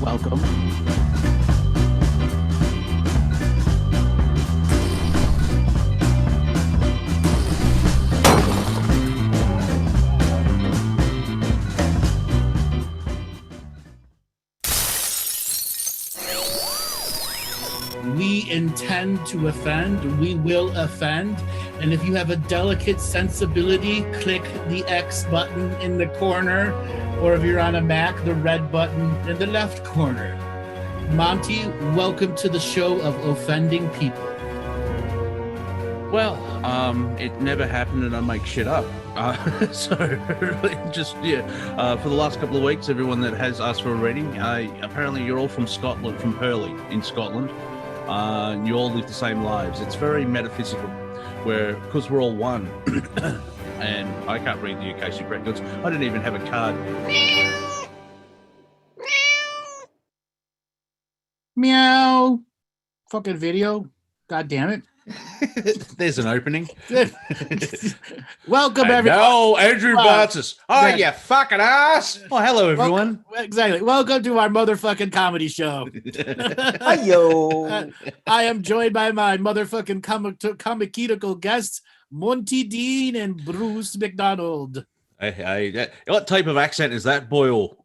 Welcome. We intend to offend. We will offend. And if you have a delicate sensibility, click the X button in the corner, or if you're on a Mac, the red button in the left corner. Monty, welcome to the show of offending people. Well, it never happened and I make shit up. So for the last couple of weeks, everyone that has asked for a reading, apparently you're all from Scotland, from Hurley in Scotland. You all live the same lives. It's very metaphysical, because we're all one. And I can't read the Akashic Records. I don't even have a card. Meow. Fucking video. God damn it. There's an opening. Welcome, everyone. No, Andrew Bartzis. Oh, you fucking ass. Oh, hello, everyone. Exactly. Welcome to our motherfucking comedy show. Hi-yo. I am joined by my motherfucking comicical guests, Monty Dean and Bruce MacLeod. Hey, what type of accent is that, Boyle?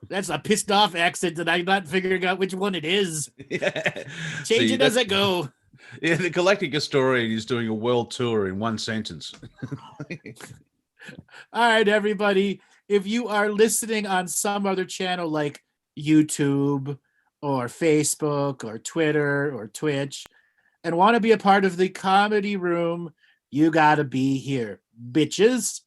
That's a pissed off accent that I'm not figuring out which one it is. Yeah. Change it as I go. Yeah, the Galactic historian is doing a world tour in one sentence. All right, everybody. If you are listening on some other channel like YouTube or Facebook or Twitter or Twitch and want to be a part of the comedy room, you got to be here, bitches.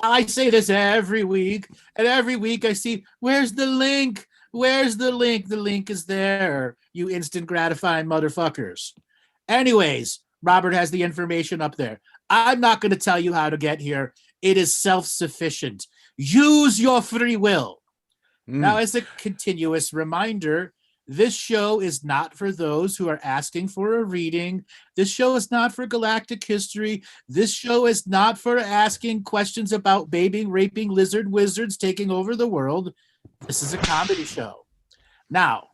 I say this every week, and every week I see, where's the link? Where's the link? The link is there, you instant gratifying motherfuckers. Anyways, Robert has the information up there. I'm not going to tell you how to get here. It is self-sufficient. Use your free will. Now, as a continuous reminder, this show is not for those who are asking for a reading. This show is not for galactic history. This show is not for asking questions about baby raping lizard wizards taking over the world. This is a comedy show. Now,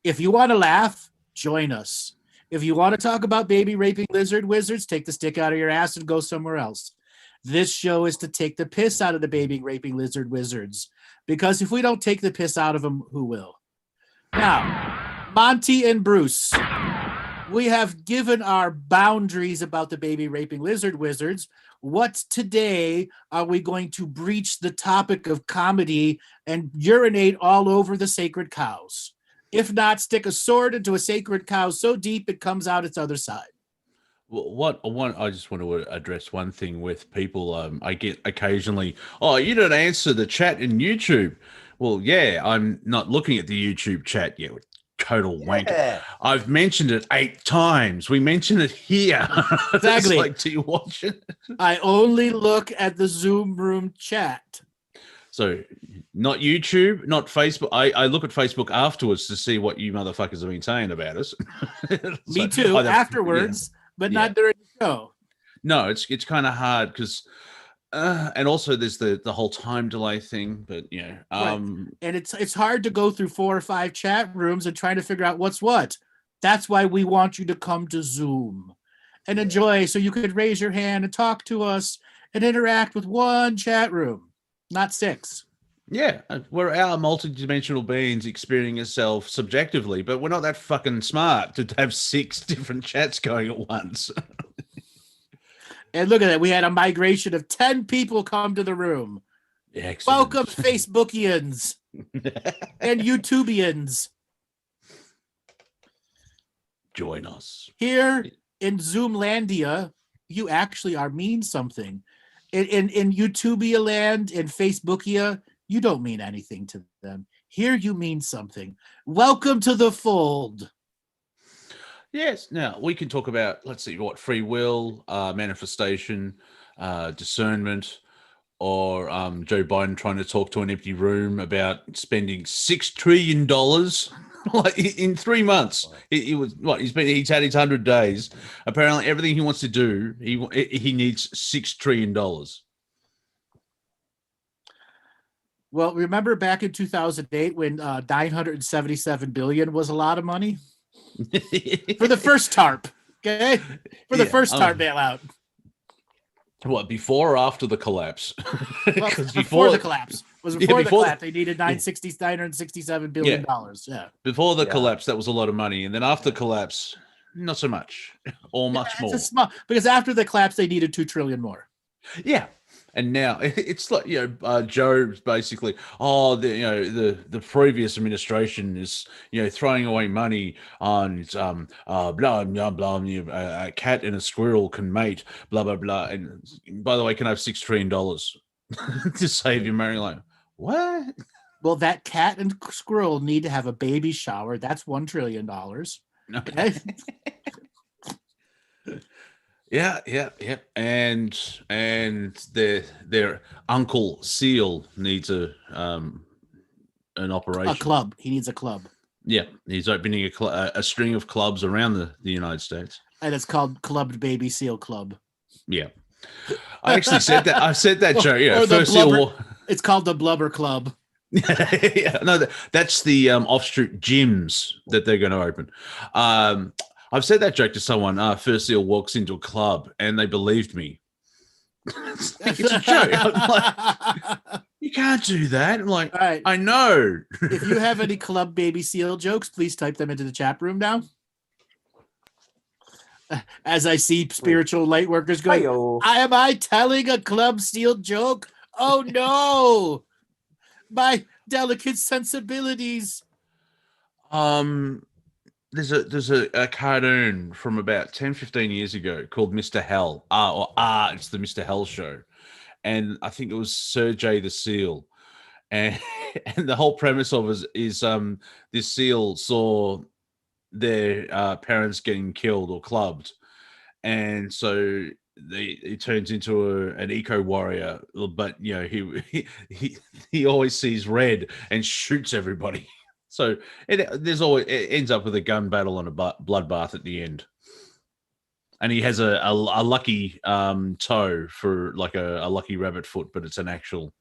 if you want to laugh, join us. If you want to talk about baby raping lizard wizards, take the stick out of your ass and go somewhere else. This show is to take the piss out of the baby raping lizard wizards, because if we don't take the piss out of them, who will? Now, Monty and Bruce, we have given our boundaries about the baby raping lizard wizards. What today are we going to breach the topic of comedy and urinate all over the sacred cows? If not, stick a sword into a sacred cow so deep it comes out its other side. Well, I just want to address one thing with people. I get occasionally, oh, you didn't answer the chat in YouTube. Well, yeah, I'm not looking at the YouTube chat yet. Total wanker. I've mentioned it 8 times. We mentioned it here. Exactly. Like, do you watch it? I only look at the Zoom room chat. So not YouTube, not Facebook. I look at Facebook afterwards to see what you motherfuckers have been saying about us. Me too, afterwards, but not during the show. No, it's kind of hard because, and also there's the whole time delay thing. But right. And it's hard to go through 4 or 5 chat rooms and trying to figure out what's what. That's why we want you to come to Zoom and enjoy, so you could raise your hand and talk to us and interact with one chat room. Not 6. Yeah, we're our multidimensional beings experiencing ourselves subjectively, but we're not that fucking smart to have 6 different chats going at once. And look at that. We had a migration of 10 people come to the room. Excellent. Welcome, Facebookians and YouTubians. Join us. Here in Zoomlandia, you actually are mean something. In YouTubia land, in Facebookia, you don't mean anything to them. Here you mean something. Welcome to the fold. Yes. Now we can talk about, let's see, what free will, manifestation, discernment, or Joe Biden trying to talk to an empty room about spending $6 trillion like in 3 months. He's had his 100 days. Apparently, everything he wants to do, he needs $6 trillion. Well, remember back in 2008 when 977 billion was a lot of money for the first TARP. Okay, for the first TARP bailout. What, before or after the collapse? Well, before the collapse. It was before the collapse. They needed $967 billion. Yeah. Before the collapse, that was a lot of money. And then after the collapse, not so much or much more. Because after the collapse, they needed $2 trillion more. Yeah. And now it's like, Joe's basically, the previous administration is, throwing away money on blah, blah, blah, a cat and a squirrel can mate, blah, blah, blah. And by the way, can I have $6 trillion to save your money? Like, what? Well, that cat and squirrel need to have a baby shower. That's $1 trillion. Okay. Yeah. And their uncle Seal needs an operation. A club. He needs a club. Yeah, he's opening a string of clubs around the United States. And it's called Clubbed Baby Seal Club. Yeah. I actually said that. I said that joke. Yeah. Or first blubber, it's called the Blubber Club. Yeah. No, that's the offshoot gyms that they're going to open. I've said that joke to someone. First Seal walks into a club and they believed me. It's a joke. I'm like, you can't do that. I'm like, right. I know. If you have any Club Baby Seal jokes, please type them into the chat room now. As I see spiritual light workers going, am I telling a Club Seal joke? Oh no, my delicate sensibilities. There's a cartoon from about 10-15 years ago called Mr. Hell. It's the Mr. Hell show. And I think it was Sir J the Seal. And the whole premise of it is this seal saw their parents getting killed or clubbed. And so he turns into an eco warrior, but he always sees red and shoots everybody. So it ends up with a gun battle and a bloodbath at the end. And he has a lucky toe for like a lucky rabbit foot, but it's an actual.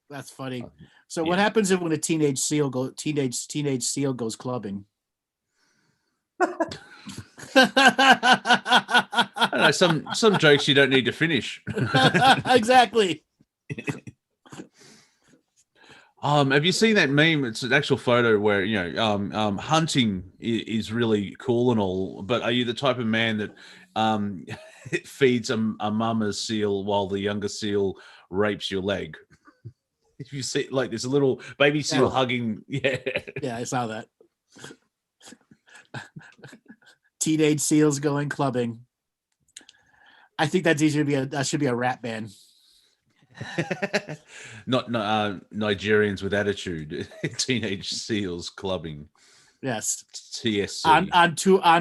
That's funny. So what happens when a teenage seal goes clubbing? I don't know, some jokes you don't need to finish. Exactly. Have you seen that meme? It's an actual photo where hunting is really cool and all, but are you the type of man that feeds a mama seal while the younger seal rapes your leg? If you see, like, there's a little baby seal hugging, yeah, I saw that. Teenage seals going clubbing. I think that should be a rap band. Not Nigerians with attitude. Teenage seals clubbing. Yes. TSC on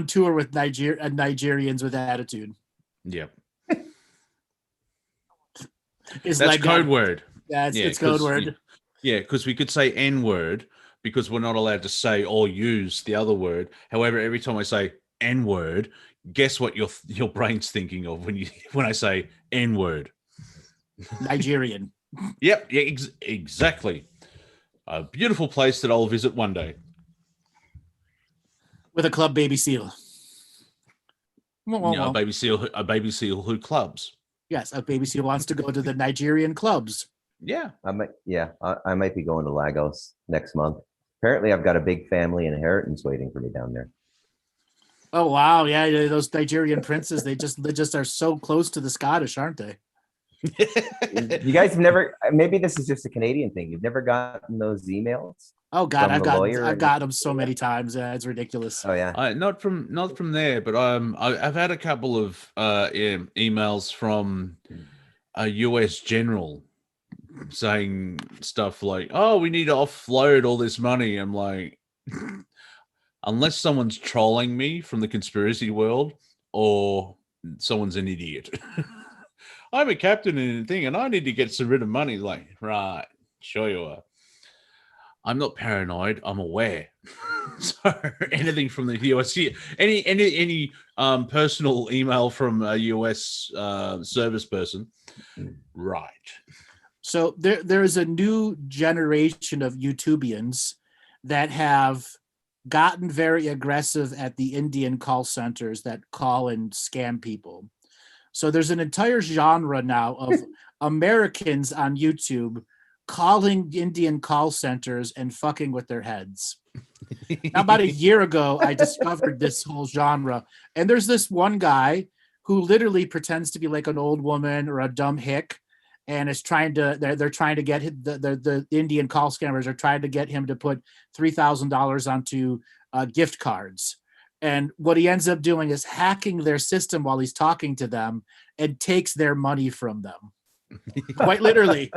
tour with Nigerians with attitude. Yeah. That's like code word. Yeah, it's code word. Yeah, because we could say N word because we're not allowed to say or use the other word. However, every time I say N word, guess what your brain's thinking of when I say N word? Nigerian. Yep, yeah, exactly. A beautiful place that I'll visit one day. With a club baby seal. A baby seal who clubs. Yes, a baby seal wants to go to the Nigerian clubs. Yeah. I might be going to Lagos next month. Apparently I've got a big family inheritance waiting for me down there. Oh wow, yeah, those Nigerian princes, they just are so close to the Scottish, aren't they? You guys have never, maybe this is just a Canadian thing. You've never gotten those emails? Oh God, I've got them so many times. It's ridiculous. Oh yeah. Not from there, but I've had a couple of emails from a US general saying stuff like, "Oh, we need to offload all this money." I'm like, unless someone's trolling me from the conspiracy world or someone's an idiot. I'm a captain in a thing and I need to get some rid of money. Like, right, sure you are. I'm not paranoid. I'm aware. So anything from the US, any personal email from a US service person, right? So there is a new generation of YouTubians that have gotten very aggressive at the Indian call centers that call and scam people. So there's an entire genre now of Americans on YouTube calling Indian call centers and fucking with their heads. Now, about a year ago, I discovered this whole genre, and there's this one guy who literally pretends to be like an old woman or a dumb hick, and is trying to they're trying to get the Indian call scammers are trying to get him to put $3,000 onto gift cards. And what he ends up doing is hacking their system while he's talking to them and takes their money from them, quite literally.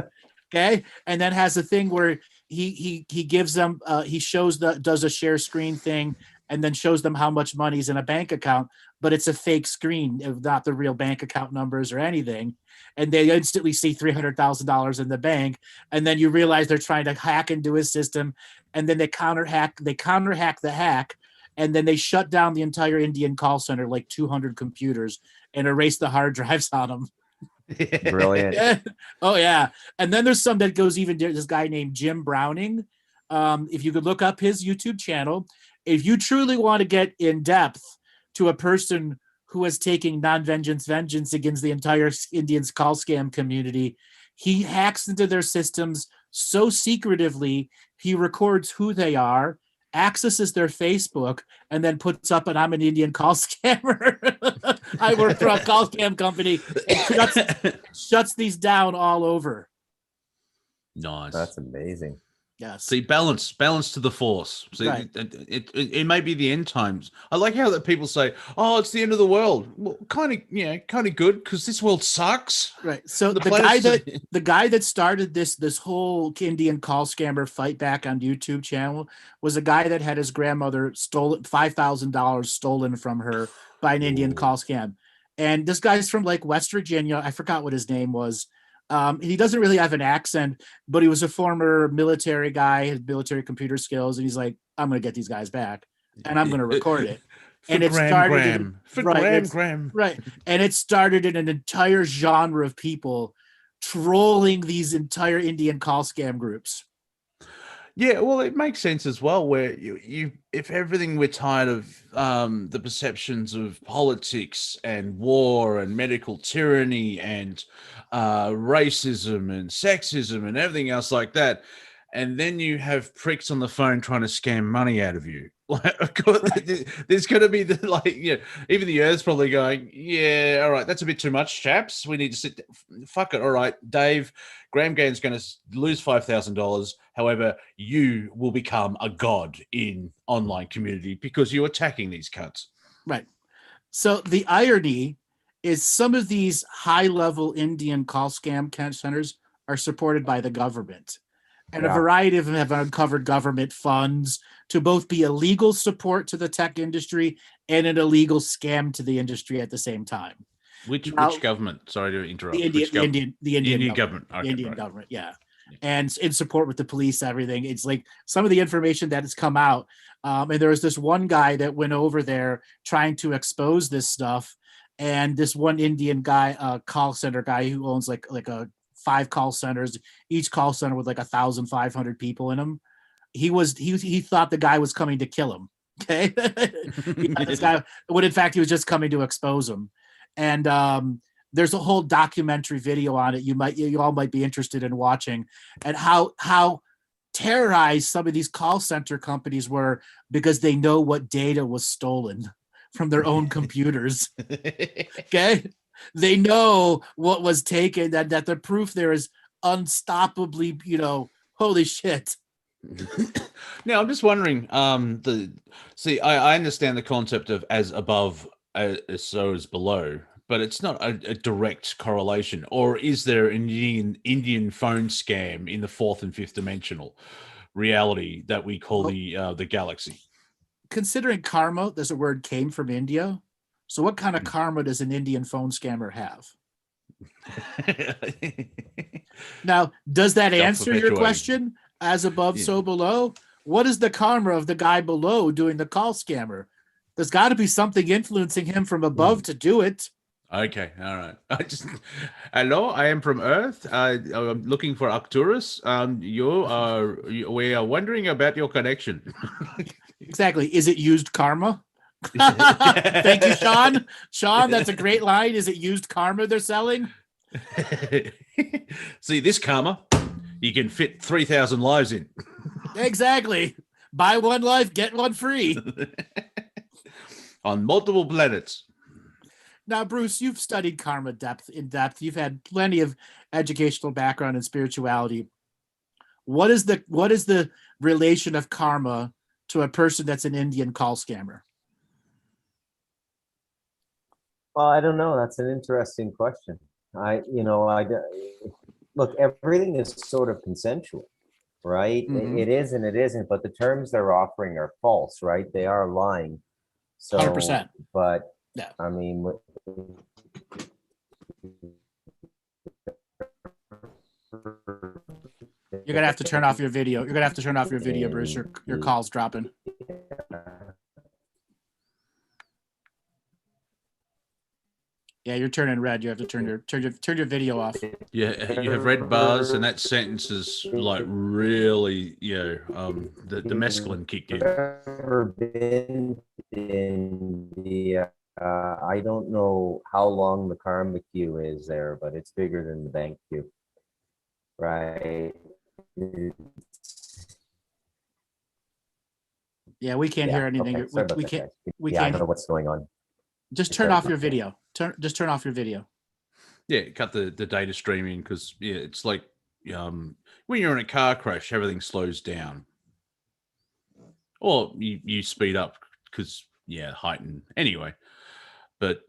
Okay, and then has a thing where he gives them he shows does a share screen thing and then shows them how much money's in a bank account, but it's a fake screen, not the real bank account numbers or anything. And they instantly see $300,000 in the bank, and then you realize they're trying to hack into his system, and then they counter hack the hack, and then they shut down the entire Indian call center, like 200 computers, and erase the hard drives on them. Brilliant. Yeah. Oh yeah. And then there's some that goes even this guy named Jim Browning. If you could look up his YouTube channel, if you truly want to get in depth to a person who is taking vengeance against the entire Indian call scam community, he hacks into their systems so secretively. He records who they are, accesses their Facebook, and then puts up an "I'm an Indian call scammer. I work for a call scam company," and shuts these down all over. Nice. That's amazing. Yes. See, balance to the force. See, Right. it may be the end times. I like how that people say, "Oh, it's the end of the world." Well, kind of good, because this world sucks. Right. So The the guy that started this whole Indian call scammer fight back on YouTube channel was a guy that had his grandmother stolen $5,000 stolen from her by an Indian call scam. And this guy's from like West Virginia. I forgot what his name was. He doesn't really have an accent, but he was a former military guy, had military computer skills, and he's like, "I'm going to get these guys back, and I'm going to record it." And it started Graham. right, and it started in an entire genre of people trolling these entire Indian call scam groups. Yeah, well, it makes sense as well. Where you if everything we're tired of the perceptions of politics and war and medical tyranny and racism and sexism and everything else like that, and then you have pricks on the phone trying to scam money out of you. There's going to be even the Earth's probably going, yeah, all right, that's a bit too much, chaps. We need to sit. Fuck it, all right, Dave. Graham Gain's going to lose $5,000. However, you will become a god in online community because you're attacking these cunts. Right. So the irony is some of these high-level Indian call scam centers are supported by the government. And a variety of them have uncovered government funds to both be a legal support to the tech industry and an illegal scam to the industry at the same time. Which government? Sorry to interrupt. The Indian government. Okay, the Indian government, yeah. And in support with the police, everything. It's like some of the information that has come out. And there was this one guy that went over there trying to expose this stuff. And this one Indian guy, call center guy who owns like a 5 call centers, each call center with like 1,500 people in them. He thought the guy was coming to kill him. Okay. This guy, when in fact he was just coming to expose him. And there's a whole documentary video on it. You all might be interested in watching, and how terrorized some of these call center companies were because they know what data was stolen from their own computers. Okay. They know what was taken, that the proof there is unstoppably, holy shit. Now, I'm just wondering, I understand the concept of as above, so as below, but it's not a direct correlation. Or is there an Indian phone scam in the 4th and 5th dimensional reality that we call the galaxy? Considering karma, there's a word came from India. So what kind of karma does an Indian phone scammer have? Now, does that answer your question? As above, so below? What is the karma of the guy below doing the call scammer? There's got to be something influencing him from above to do it. Okay, all right. Hello, I am from Earth. I'm looking for Arcturus. We are wondering about your connection. Exactly. Is it used karma? Thank you, Sean. Sean, that's a great line. Is it used karma they're selling? See, this karma, you can fit 3,000 lives in. Exactly. Buy one life, get one free. On multiple planets. Now, Bruce, you've studied karma in depth. You've had plenty of educational background in spirituality. What is the relation of karma to a person that's an Indian call scammer? Well, I don't know. That's an interesting question. Look, everything is sort of consensual, right? Mhm. It is and it isn't, but the terms they're offering are false, right? They are lying. So, 100%. but Yeah. I mean, You're gonna have to turn off your video. You're gonna have to turn off your video, Bruce. Your call's dropping. Yeah, you're turning red. You have to turn your video off. Yeah, you have red bars, and that sentence is like really, the mescaline kicked in. Ever been in the I don't know how long the karma queue is there, but it's bigger than the bank queue, right? Yeah, we can't hear anything. Okay. Sorry about We that, can't. guys. We Yeah, I can't. don't know what's going on. Just turn off your video. Just turn off your video. Yeah, cut the data streaming because it's like when you're in a car crash, everything slows down, or you speed up because heighten anyway. But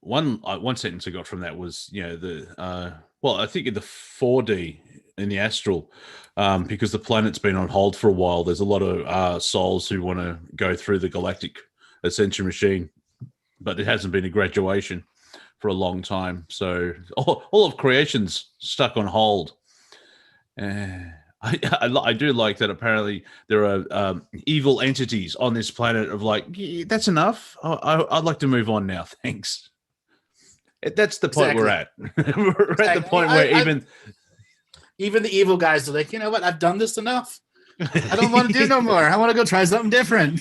one sentence I got from that was I think in the 4D in the astral, because the planet's been on hold for a while, there's a lot of souls who want to go through the galactic ascension machine, but it hasn't been a graduation for a long time. So all of creation's stuck on hold. I do like that apparently there are evil entities on this planet of like, that's enough. I'd like to move on now. Thanks. That's the point we're at. We're at the point where even the evil guys are like, you know what? I've done this enough. I don't want to do no more. I want to go try something different.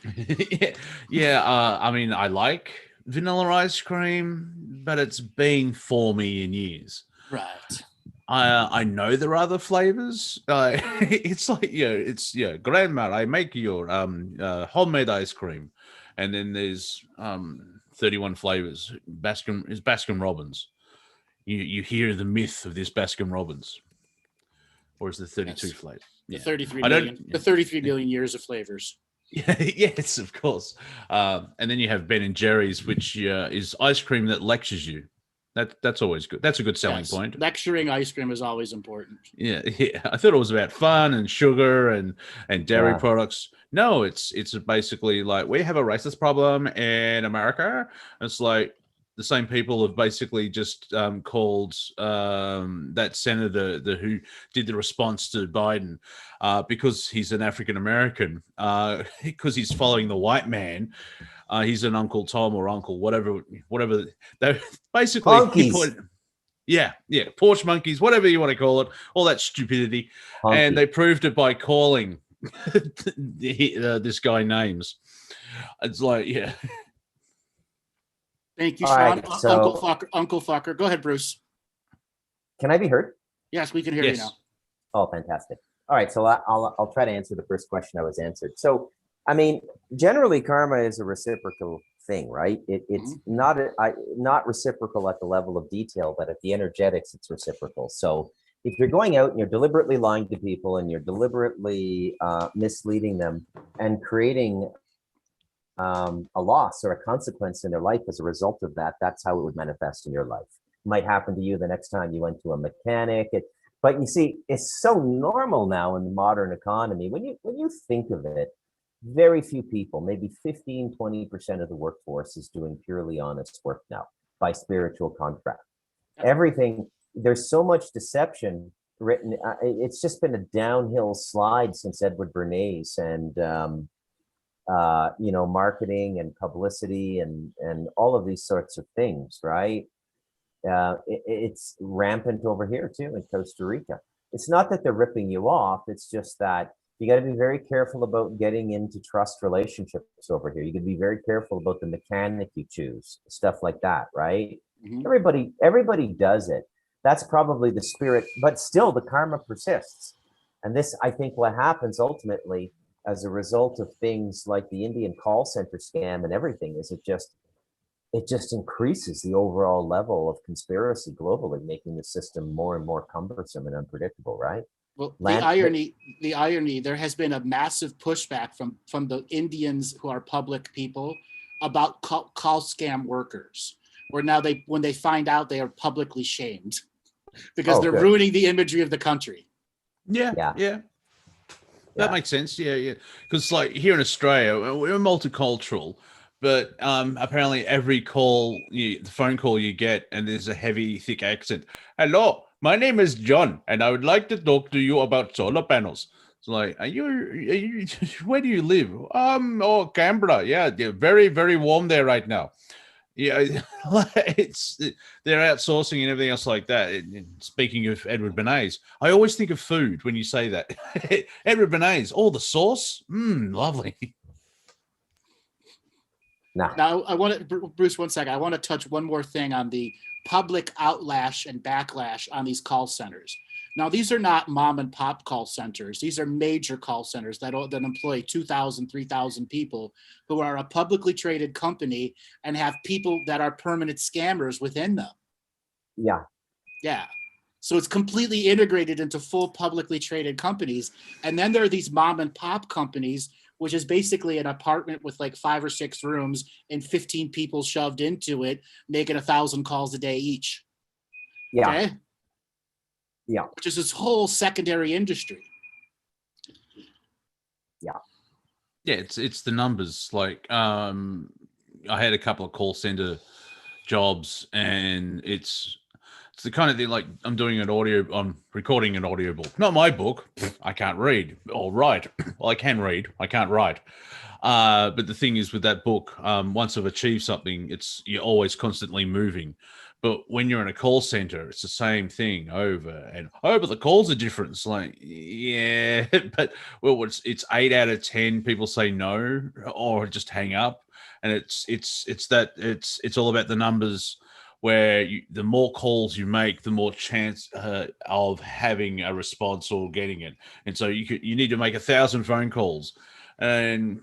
I mean, I like vanilla ice cream, but it's been 4 million years. Right. I know there are other flavors. It's like grandma, I make your homemade ice cream, and then there's 31 flavors. Baskin Robbins. You hear the myth of this Baskin Robbins, or is there 32 flavors? The 33 million. The 33 million years of flavors. Yeah, yes, of course. And then you have Ben and Jerry's, which is ice cream that lectures you. That's always good. That's a good selling point. Lecturing ice cream is always important. Yeah. I thought it was about fun and sugar and dairy products. No, it's basically like we have a racist problem in America. It's like the same people have basically just called that senator who did the response to Biden because he's an African American, because he's following the white man. He's an Uncle Tom or Uncle whatever. They basically porch monkeys, whatever you want to call it, all that stupidity, and they proved it by calling this guy names. It's like Thank you, Sean. Right, so, Uncle Fucker. Go ahead, Bruce. Can I be heard? Yes, we can hear you now. Oh, fantastic. All right, so I'll try to answer the first question I was answered. So, I mean, generally, karma is a reciprocal thing, right? It's not reciprocal at the level of detail, but at the energetics, it's reciprocal. So, if you're going out and you're deliberately lying to people and you're deliberately misleading them and creating a loss or a consequence in their life as a result of that, that's how it would manifest in your life. It might happen to you the next time you went to a mechanic. But you see, it's so normal now in the modern economy. When you think of it, very few people, maybe 15, 20% of the workforce is doing purely honest work now by spiritual contract. Everything, there's so much deception written. It's just been a downhill slide since Edward Bernays and marketing and publicity and all of these sorts of things, right? It's rampant over here too in Costa Rica. It's not that they're ripping you off. It's just that you got to be very careful about getting into trust relationships over here. You got to be very careful about the mechanic you choose, stuff like that, right? Mhm. Everybody does it. That's probably the spirit, but still the karma persists. And this, I think, what happens ultimately as a result of things like the Indian call center scam and everything is it just increases the overall level of conspiracy globally, making the system more and more cumbersome and unpredictable, right? Well, Land, the irony, there has been a massive pushback from the Indians who are public people about call scam workers, where now when they find out, they are publicly shamed because they're good. ruining the imagery of the country. Yeah. That makes sense. Yeah. Because like here in Australia, we're multicultural, but apparently every call, the phone call you get, and there's a heavy, thick accent. Hello, my name is John, and I would like to talk to you about solar panels. It's like, are you where do you live? Canberra. Yeah, very, very warm there right now. Yeah, they're outsourcing and everything else like that. And speaking of Edward Bernays, I always think of food when you say that. Edward Bernays, the sauce, lovely. Now, I want to, Bruce, 1 second. I want to touch one more thing on the public outlash and backlash on these call centers. Now, these are not mom and pop call centers. These are major call centers that employ 2,000, 3,000 people who are a publicly traded company and have people that are permanent scammers within them. Yeah. So it's completely integrated into full publicly traded companies. And then there are these mom and pop companies, which is basically an apartment with like 5 or 6 rooms and 15 people shoved into it, making 1,000 calls a day each. Yeah. Okay? Yeah. Which is this whole secondary industry. Yeah. Yeah, it's the numbers. Like I had a couple of call center jobs, and it's the kind of thing, like I'm recording an audio book. Not my book. I can't read or write. Well, I can read. I can't write. But the thing is with that book, once I've achieved something, you're always constantly moving. But when you're in a call center, it's the same thing over and over. The calls are different. It's like, yeah, but it's 8 out of 10 people say no or just hang up, and it's all about the numbers. Where the more calls you make, the more chance of having a response or getting it. And so you need to make 1,000 phone calls, and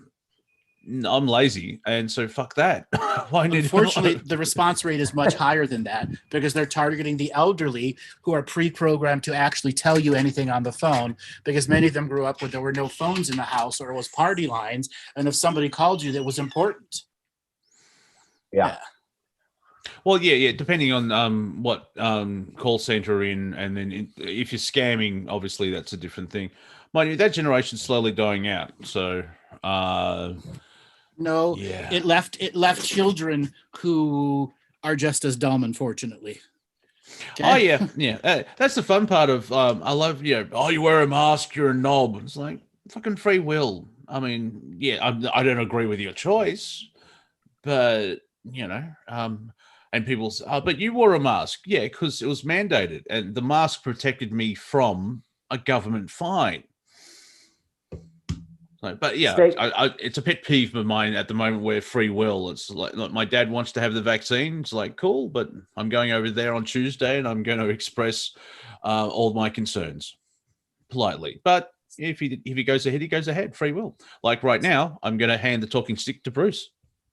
I'm lazy, and so fuck that. Unfortunately, the response rate is much higher than that because they're targeting the elderly who are pre-programmed to actually tell you anything on the phone, because many of them grew up when there were no phones in the house or it was party lines, and if somebody called you, that was important. Yeah. Well, yeah, depending on what call center in, and then if you're scamming, obviously that's a different thing. Mind you, that generation's slowly dying out. So, no, yeah, it left children who are just as dumb, unfortunately. Okay. Oh yeah. That's the fun part of I love you wear a mask, you're a knob. It's like fucking free will. I mean, yeah, I don't agree with your choice, but and people say, but you wore a mask. Yeah, because it was mandated, and the mask protected me from a government fine. But yeah, it's a pet peeve of mine at the moment where free will. It's like my dad wants to have the vaccine. It's like, cool, but I'm going over there on Tuesday and I'm going to express all my concerns politely. But if he goes ahead, he goes ahead. Free will. Like right now, I'm going to hand the talking stick to Bruce.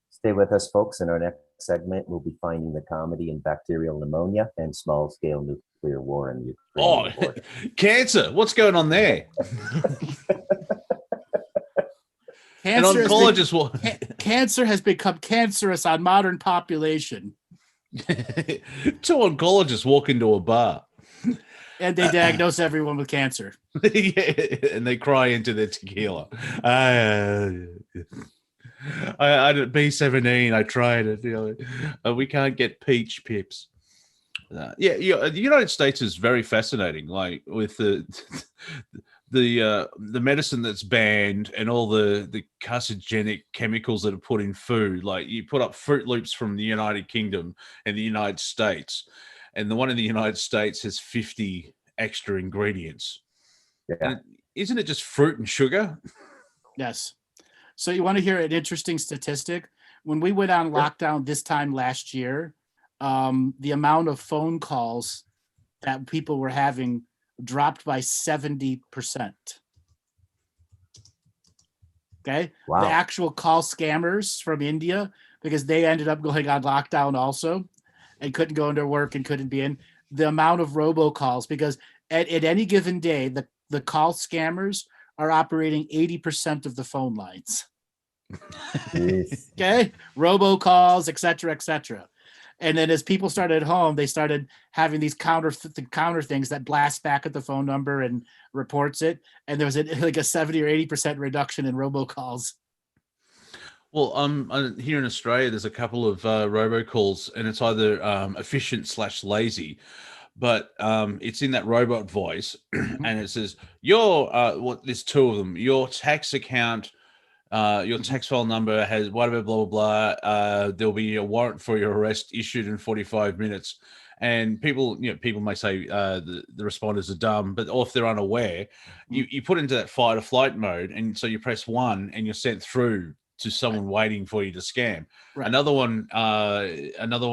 Stay with us, folks. In our next segment, we'll be finding the comedy in bacterial pneumia and small-scale nuclear war in Ukraine. Oh, cancer. What's going on there? Cancer has become cancerous on modern population. 2 oncologists walk into a bar. And they diagnose everyone with cancer. Yeah, and they cry into their tequila. I did B17. I tried it. We can't get peach pips. The United States is very fascinating. Like with the the medicine that's banned and all the carcinogenic chemicals that are put in food. Like you put up Fruit Loops from the United Kingdom and the United States, and the one in the United States has 50 extra ingredients. Yeah. And isn't it just fruit and sugar? Yes. So you want to hear an interesting statistic? When we went on lockdown this time last year, the amount of phone calls that people were having dropped by 70%. Okay. Wow. The actual call scammers from India, because they ended up going on lockdown also and couldn't go into work and couldn't be in. The amount of robocalls, because at any given day, the call scammers are operating 80% of the phone lines. Jeez. Okay. Robocalls, et cetera. And then as people started at home, they started having these counter things that blast back at the phone number and reports it. And there was like a 70 or 80% reduction in robocalls. Well, here in Australia, there's a couple of robocalls, and it's either efficient / lazy, but it's in that robot voice, and it says there's two of them. Your tax account, your tax file number has whatever, blah blah blah. There'll be a warrant for your arrest issued in 45 minutes. And people may say the responders are dumb, but or if they're unaware, you put into that fight or flight mode, and so you press 1 and you're sent through to someone waiting for you to scam. Right. Another one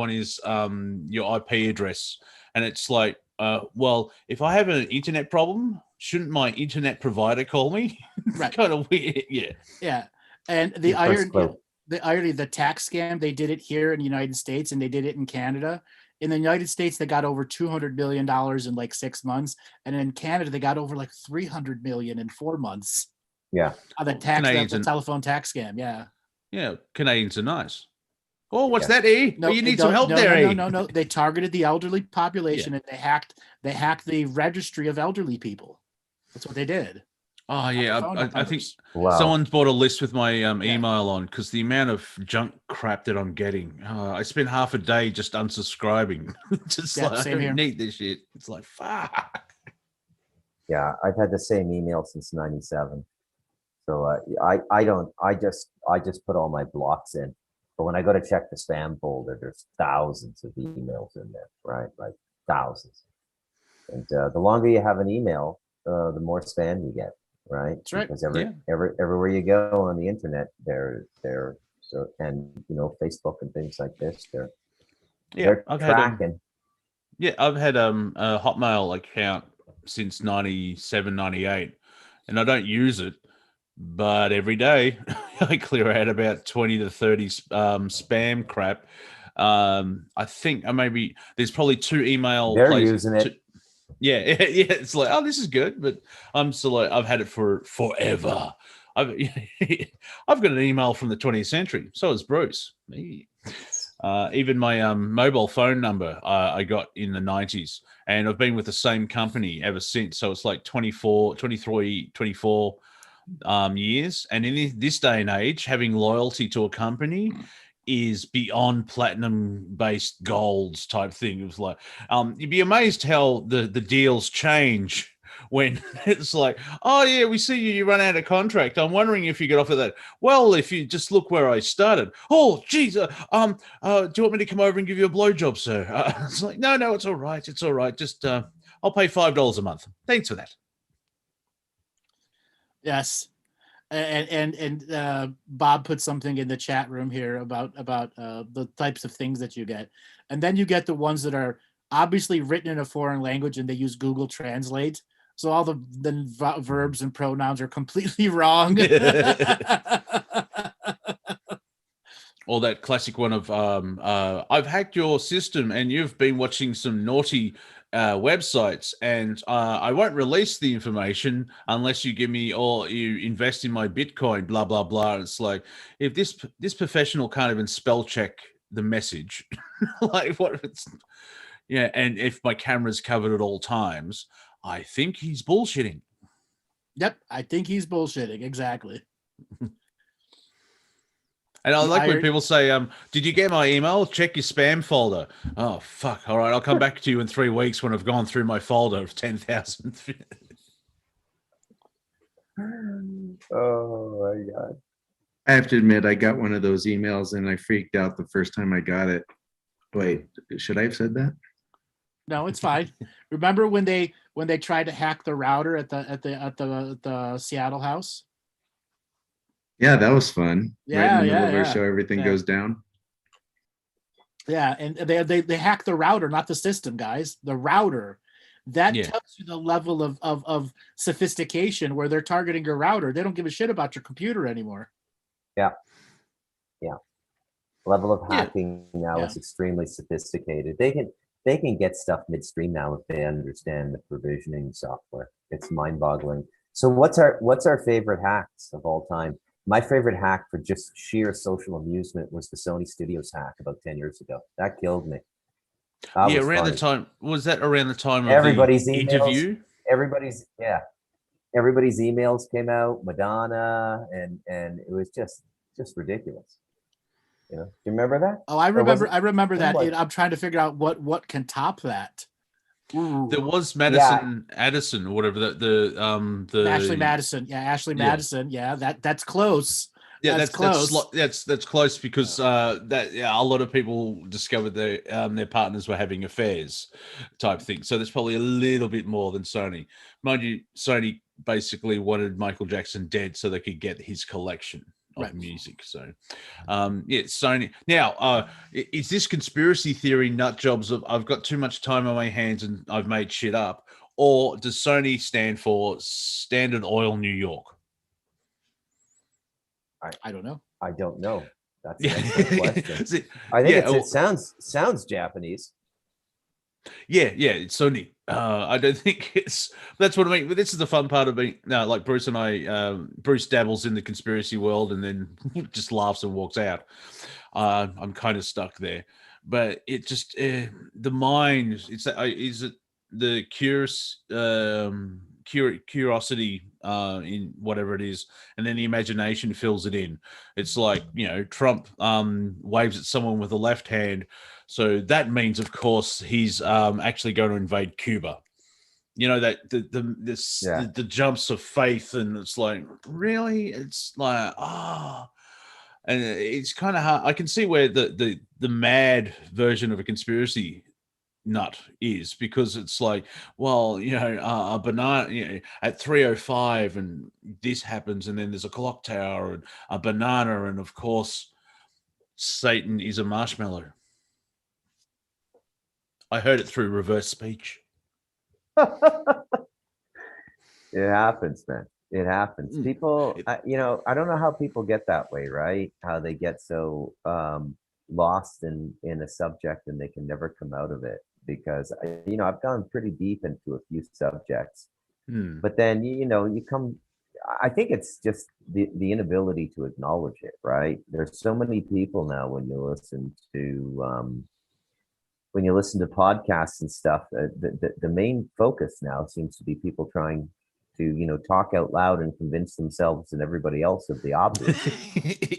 is your IP address, and it's like, well, if I have an internet problem, shouldn't my internet provider call me? It's Right. kind of weird. Yeah. And the irony, the tax scam, they did it here in the United States and they did it in Canada. In the United States, they got over $200 million in like 6 months. And in Canada, they got over like $300 million in 4 months. Yeah. On the telephone tax scam. Yeah. Yeah. Canadians are nice. Oh, what's Yeah. that, E? No, You need some help there, E. No. They targeted the elderly population and they hacked the registry of elderly people. That's what they did. Oh yeah, I think Wow. someone's bought a list with my email on, because the amount of junk crap that I'm getting. I spend half a day just unsubscribing. Just like, I don't need this shit. It's like, fuck. Yeah, I've had the same email since '97. So I just put all my blocks in. But when I go to check the spam folder, there's thousands of emails in there, right? Like thousands. And the longer you have an email, the more spam you get, right? That's right. Because everywhere you go on the internet, they're so, and Facebook and things like this, they're tracking. I've had a Hotmail account since 97, 98, and I don't use it, but every day I clear out about 20 to 30 spam crap. I think maybe there's probably 2 email they're places using it. Yeah, it's like, oh, this is good, but I'm still like, I've had it for forever. I've got an email from the 20th century. So is Bruce. Even my mobile phone number I got in the 90s, and I've been with the same company ever since. So it's like 24 years. And in this day and age, having loyalty to a company is beyond platinum based golds type thing. It was like, you'd be amazed how the deals change when it's like, oh yeah, we see you run out of contract. I'm wondering if you get offered that. Well, if you just look where I started. Oh, geez. Do you want me to come over and give you a blowjob, sir? It's like, no, it's all right. It's all right. Just, I'll pay $5 a month. Thanks for that. Yes. And Bob put something in the chat room here about the types of things that you get, and then you get the ones that are obviously written in a foreign language and they use Google Translate, so all the verbs and pronouns are completely wrong. Or that classic one of I've hacked your system and you've been watching some naughty websites, and I won't release the information unless you give me, or you invest in my Bitcoin, blah blah blah. It's like, if this professional can't even spell check the message, like what it's, and if my camera's covered at all times, I think he's bullshitting. Yep, I think he's bullshitting, exactly. And I like when people say, did you get my email? Check your spam folder. Oh, fuck. All right, I'll come back to you in 3 weeks when I've gone through my folder of 10,000. Oh my God. I have to admit, I got one of those emails and I freaked out the first time I got it. Wait, should I have said that? No, it's fine. Remember when they tried to hack the router at the Seattle house? Yeah, that was fun. Right in Yeah, the middle yeah, of our yeah. show, everything Yeah. goes down. Yeah, and they hacked the router, not the system, guys. The router. That Yeah. tells you the level of sophistication where they're targeting your router. They don't give a shit about your computer anymore. Yeah. Level of Yeah. hacking now Yeah. is extremely sophisticated. They can get stuff midstream now if they understand the provisioning software. It's mind-boggling. So what's our favorite hacks of all time? My favorite hack for just sheer social amusement was the Sony Studios hack about 10 years ago. That killed me. That Yeah, was around funny. the time was that around the time of Everybody's the emails, interview? everybody's emails came out, Madonna, and it was just ridiculous. You know, do you remember that? Oh, I Or was remember. it- I remember when that. was- I'm trying to figure out what can top that. Ooh. There was Madison Addison or whatever the Ashley Madison. Yeah, Ashley Yeah. Madison. Yeah, that's close. Yeah, That's close. That's close because a lot of people discovered their partners were having affairs, type thing. So there's probably a little bit more than Sony. Mind you, Sony basically wanted Michael Jackson dead so they could get his collection of Right. music. So, yeah, Sony. Now, is this conspiracy theory nut jobs of I've got too much time on my hands and I've made shit up, or does Sony stand for Standard Oil New York? I don't know. I don't know. That's Yeah. an excellent question. See, I think yeah, it sounds Japanese. yeah, it's Sony. I don't think it's. That's what I mean. But this is the fun part of being. No, like Bruce and I. Bruce dabbles in the conspiracy world and then just laughs and walks out. I'm kind of stuck there, but it just the mind. It's is it the curiosity in whatever it is, and then the imagination fills it in. It's like Trump waves at someone with the left hand. So that means, of course, he's actually going to invade Cuba. That the jumps of faith, and it's like, really, it's like and it's kind of hard. I can see where the mad version of a conspiracy nut is, because it's like, well, a banana, at 3:05, and this happens, and then there's a clock tower and a banana, and of course, Satan is a marshmallow. I heard it through reverse speech. It happens, man. It happens. People, I don't know how people get that way, right? How they get so lost in a subject and they can never come out of it. Because I've gone pretty deep into a few subjects, but then you come. I think it's just the inability to acknowledge it, right? There's so many people now when you listen to podcasts and stuff, the main focus now seems to be people trying to talk out loud and convince themselves and everybody else of the obvious.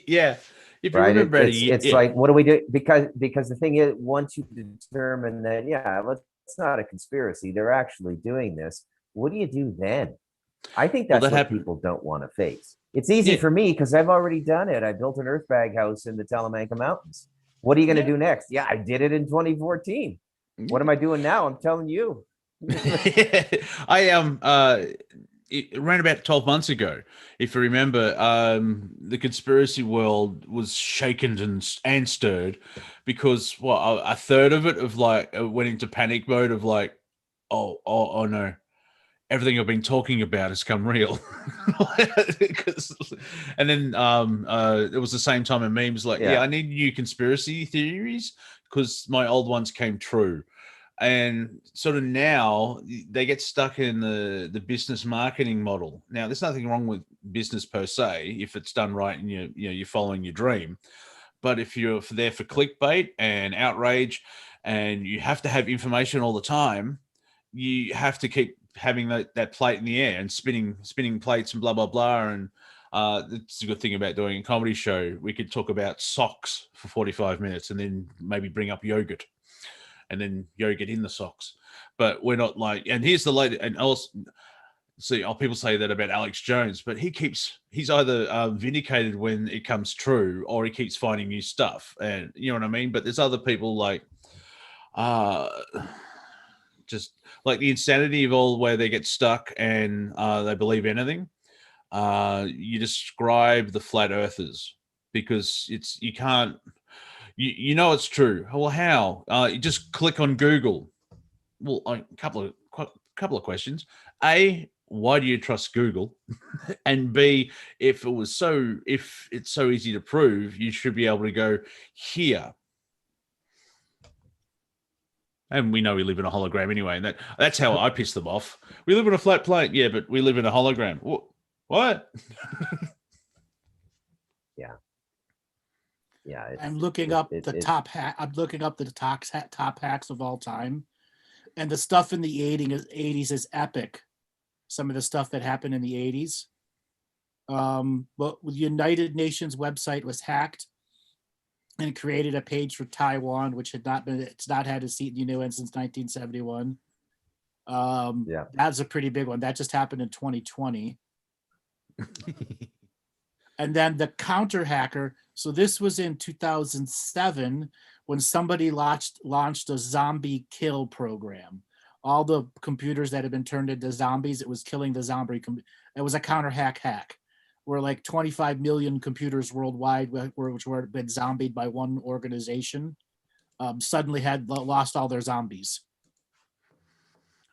Yeah, if you right? remember, It's like, what do we do? Because the thing is, once you determine that, it's not a conspiracy, they're actually doing this. What do you do then? I think that's what people don't want to face. It's easy for me because I've already done it. I built an earthbag house in the Talamanca Mountains. What are you going to do next? Yeah, I did it in 2014. What am I doing now? I'm telling you. I am. Around about 12 months ago, if you remember, the conspiracy world was shaken and stirred because a third of it went into panic mode of like, oh no, everything I've been talking about has come real. And then it was the same time in memes like, I need new conspiracy theories because my old ones came true. And sort of now they get stuck in the business marketing model. Now, there's nothing wrong with business per se if it's done right and you're following your dream. But if you're there for clickbait and outrage, and you have to have information all the time, you have to keep having that plate in the air and spinning plates and blah blah blah. And it's a good thing about doing a comedy show. We could talk about socks for 45 minutes and then maybe bring up yogurt. And then yogurt in the socks, but we're not like. And here's the latest. And also, see, people say that about Alex Jones, but he's either vindicated when it comes true, or he keeps finding new stuff, and you know what I mean. But there's other people like, just like the insanity of all where they get stuck and they believe anything. You describe the flat earthers because you can't, you know it's true. Well, how? You just click on Google. Well, a couple of questions. A, why do you trust Google? And B, if it's so easy to prove, you should be able to go here. And we know we live in a hologram anyway, and that's how I piss them off. We live in a flat plate, yeah, but we live in a hologram. What? Yeah. I'm looking up the top hacks of all time, and the stuff in the 80s is epic. Some of the stuff that happened in the 80s. But the United Nations website was hacked and created a page for Taiwan, which it's not had a seat in the UN since 1971. That's a pretty big one. That just happened in 2020. And then the counter hacker. So this was in 2007 when somebody launched a zombie kill program. All the computers that had been turned into zombies, it was killing the zombie. It was a counter hack where like 25 million computers worldwide, which were been zombied by one organization, suddenly had lost all their zombies.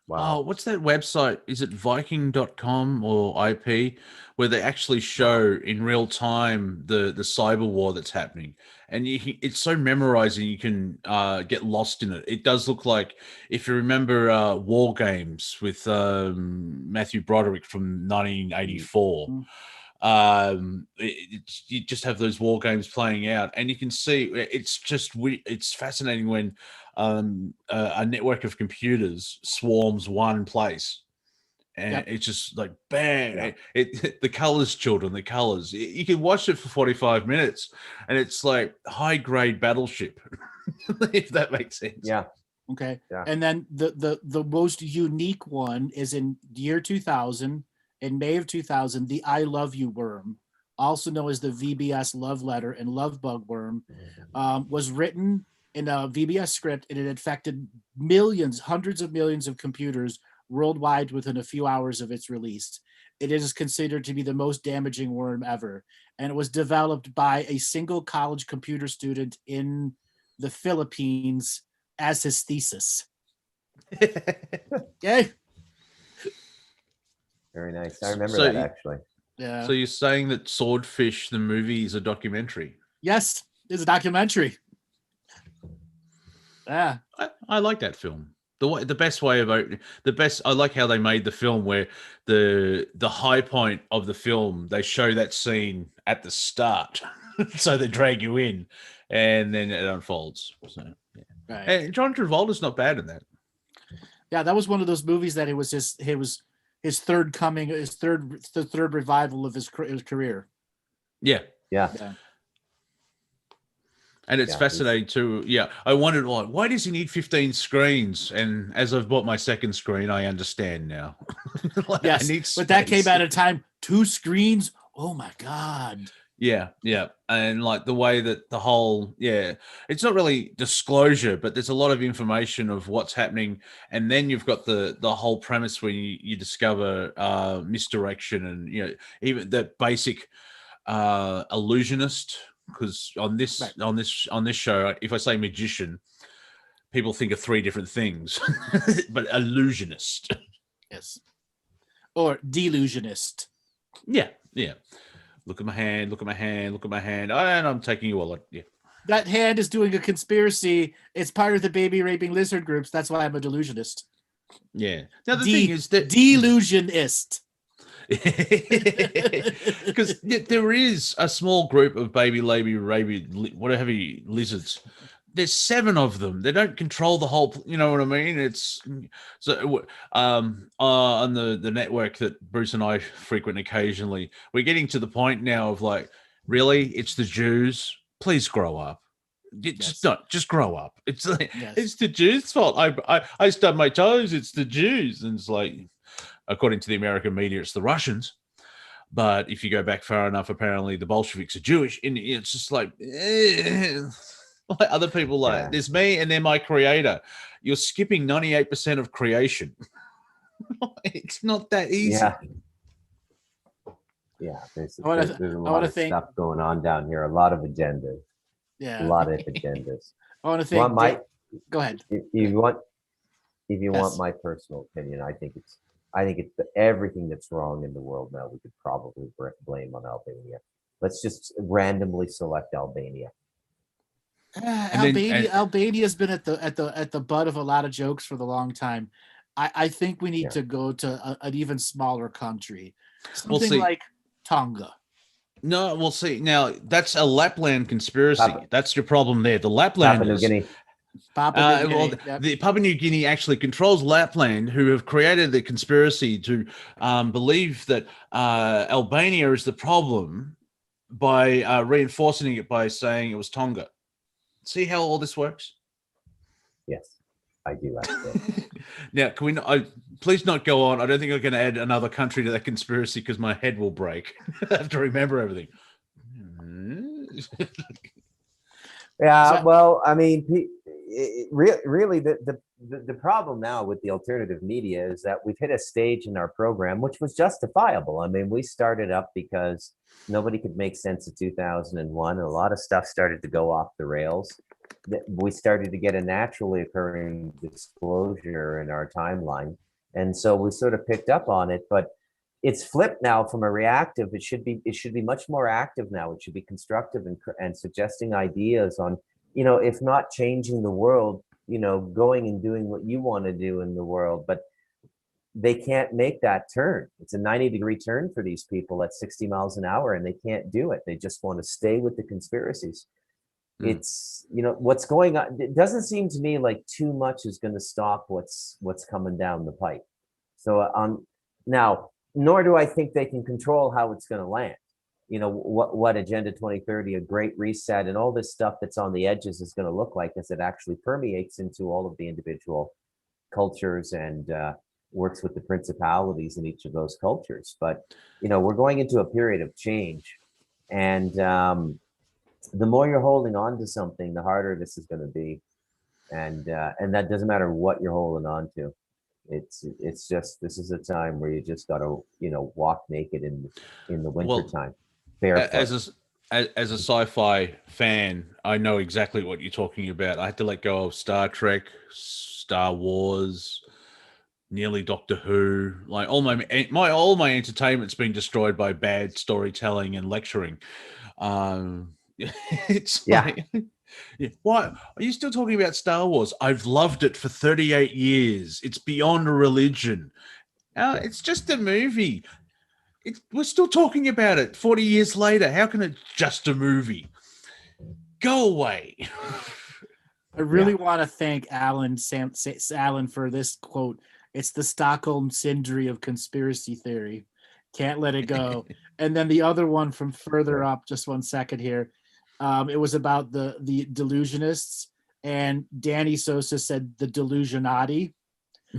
Wow. Oh, what's that website? Is it Viking.com or IP, where they actually show in real time the cyber war that's happening? And it's so memorizing, you can get lost in it. It does look like, if you remember War Games with Matthew Broderick from 1984, you just have those war games playing out, and you can see it's fascinating when a network of computers swarms one place, and it's just like bang. The colors, children, the colors. You can watch it for 45 minutes, and it's like high grade Battleship, if that makes sense. Yeah. Okay. Yeah. And then the most unique one is in the year 2000. In May of 2000, the I Love You worm, also known as the VBS love letter and love bug worm, was written in a VBS script, and it infected hundreds of millions of computers worldwide within a few hours of its release. It is considered to be the most damaging worm ever, and it was developed by a single college computer student in the Philippines as his thesis. Okay. Very nice. I remember that actually. Yeah. So you're saying that Swordfish, the movie, is a documentary? Yes, it's a documentary. Yeah. I like that film. The best way about the best. I like how they made the film where the high point of the film, they show that scene at the start, so they drag you in, and then it unfolds. So yeah. Right. And John Travolta's not bad in that. Yeah, that was one of those movies that it was his third coming, the third revival of his career. Yeah. And it's fascinating too. Yeah, I wondered why does he need 15 screens? And as I've bought my second screen, I understand now. Yes, but that came at a time 2 screens. Oh my God. Yeah, and like the way that the whole it's not really disclosure, but there's a lot of information of what's happening, and then you've got the whole premise where you discover misdirection, and even the basic illusionist. Because on this show, if I say magician, people think of 3 different things, but illusionist, yes, or delusionist, yeah. Look at my hand. Look at my hand. Look at my hand. And I'm taking you all. Yeah. That hand is doing a conspiracy. It's part of the baby raping lizard groups. That's why I'm a delusionist. Yeah. Now the thing is that delusionist. Because there is a small group of baby whatever lizards. There's 7 of them. They don't control the whole. You know what I mean? It's so on the network that Bruce and I frequent occasionally. We're getting to the point now of like, really, it's the Jews. Please grow up. Just grow up. It's like it's the Jews' fault. I stubbed my toes. It's the Jews, and it's like, according to the American media, it's the Russians. But if you go back far enough, apparently the Bolsheviks are Jewish. And it's just like, like other people, like there's me and then my creator. You're skipping 98% of creation. It's not that easy. Yeah, there's a I lot wanna of thank- stuff going on down here. A lot of agendas. Yeah. A lot of agendas. I want to thank. Go ahead. If you want Yes. my personal opinion, I think it's everything that's wrong in the world now. We could probably blame on Albania. Let's just randomly select Albania. Albania's been at the butt of a lot of jokes for the long time. I think we need to go to an even smaller country, something like Tonga. No, we'll see. Now that's a Lapland conspiracy. That's your problem there. The Laplanders. Papua New Guinea. The Papua New Guinea actually controls Lapland, who have created the conspiracy to believe that Albania is the problem by reinforcing it by saying it was Tonga. See how all this works? Yes, I do actually. Now, can we please not go on? I don't think I'm going to add another country to that conspiracy because my head will break. I have to remember everything. Yeah, well, I mean, really, the problem now with the alternative media is that we've hit a stage in our program which was justifiable. I mean, we started up because nobody could make sense of 2001. A lot of stuff started to go off the rails. We started to get a naturally occurring disclosure in our timeline, and so we sort of picked up on it. But it's flipped now from a reactive. It should be much more active now. It should be constructive and suggesting ideas on, if not changing the world, going and doing what you want to do in the world. But they can't make that turn. It's a 90-degree turn for these people at 60 miles an hour, and they can't do it. They just want to stay with the conspiracies. It's, what's going on. It doesn't seem to me like too much is going to stop what's coming down the pipe. So now, nor do I think they can control how it's going to land. What Agenda 2030, a great reset, and all this stuff that's on the edges is going to look like as it actually permeates into all of the individual cultures and works with the principalities in each of those cultures. But, we're going into a period of change. And the more you're holding on to something, the harder this is going to be. And that doesn't matter what you're holding on to. It's just, this is a time where you just got to walk naked in the winter time. As a sci-fi fan, I know exactly what you're talking about. I had to let go of Star Trek, Star Wars, nearly Doctor Who. Like all my entertainment's been destroyed by bad storytelling and lecturing. It's like, what are you still talking about Star Wars? I've loved it for 38 years. It's beyond a religion. It's just a movie. We're still talking about it 40 years later. How can it just a movie? Go away. I really want to thank Alan for this quote. It's the Stockholm Syndrome of conspiracy theory. Can't let it go. And then the other one from further up, just 1 second here. It was about the delusionists, and Danny Sosa said the delusionati.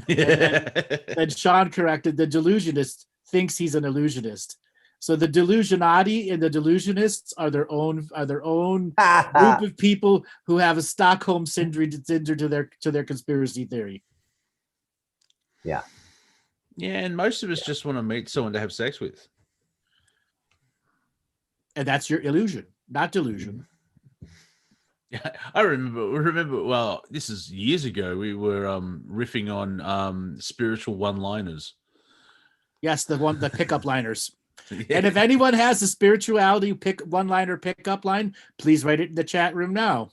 And Sean corrected, the delusionist thinks he's an illusionist. So the delusionati and the delusionists are their own group of people who have a Stockholm syndrome to their conspiracy theory. Yeah, and most of us just want to meet someone to have sex with. And that's your illusion, not delusion. Yeah, I remember. Well, this is years ago. We were riffing on spiritual one-liners. Yes, the pickup liners. Yeah. And if anyone has a spirituality one-liner pickup line, please write it in the chat room now.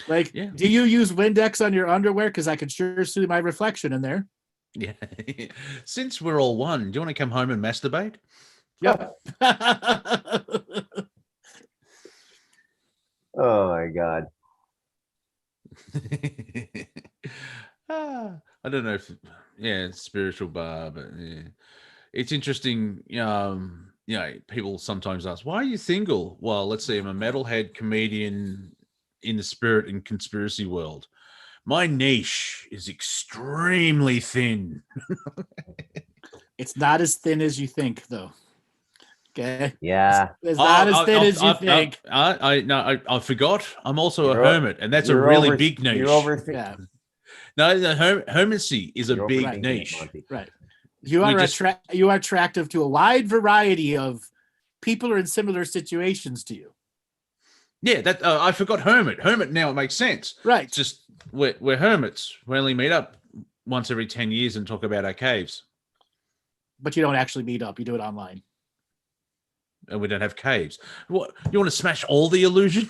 Like, do you use Windex on your underwear? Because I can sure see my reflection in there. Yeah. Since we're all one, do you want to come home and masturbate? Yep. Oh my God. I don't know if spiritual bar, but it's interesting. People sometimes ask, why are you single? Well, let's see, I'm a metalhead comedian in the spirit and conspiracy world. My niche is extremely thin. It's not as thin as you think, though. Okay. Yeah. It's not as thin as you think. I forgot. I'm also a You're hermit, and that's a You're really over- big niche. You're over. Yeah. No, the hermitsy is a You're big overthinking it, niche. Monty. Right. You are you are attractive to a wide variety of people who are in similar situations to you. Yeah, that I forgot hermit. Hermit now it makes sense. Right. It's just we're hermits. We only meet up once every 10 years and talk about our caves. But you don't actually meet up. You do it online. And we don't have caves. What, you want to smash all the illusion?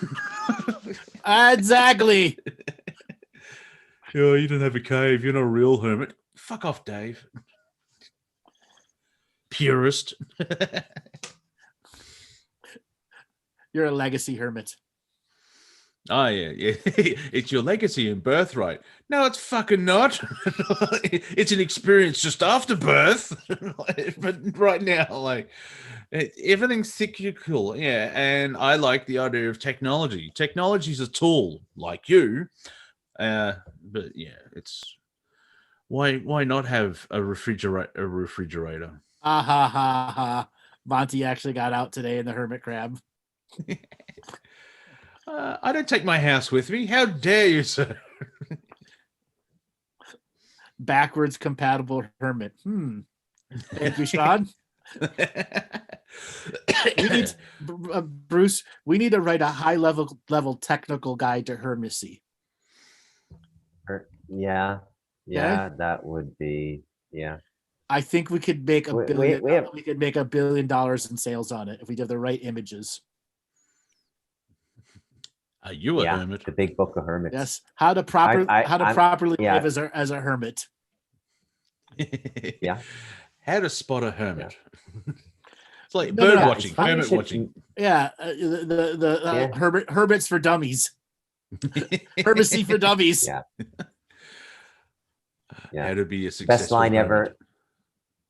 Exactly. Yeah, you don't have a cave. You're not a real hermit. Fuck off, Dave. Purist. You're a legacy hermit. Oh, yeah. It's your legacy and birthright. No, it's fucking not. It's an experience just after birth. But right now, like, everything's cyclical. Yeah, and I like the idea of technology. Technology's a tool, like you. But yeah, it's... Why not have a refrigerator? Ha ha ha ha. Monty actually got out today in the hermit crab. I don't take my house with me. How dare you, sir? Backwards compatible hermit. Thank you, Sean. We need Bruce. We need to write a high level technical guide to hermitsy. Yeah. Yeah, that would be, yeah. I think we could make a billion. We could make $1 billion in sales on it if we did the right images. Are you a hermit? The big book of hermits. Yes. How to properly live as a hermit. Yeah. How to spot a hermit. Yeah. It's like No, bird watching, hermit watching. Yeah. Hermits for dummies. Hermitsy for dummies. Yeah. Yeah. How to be a successful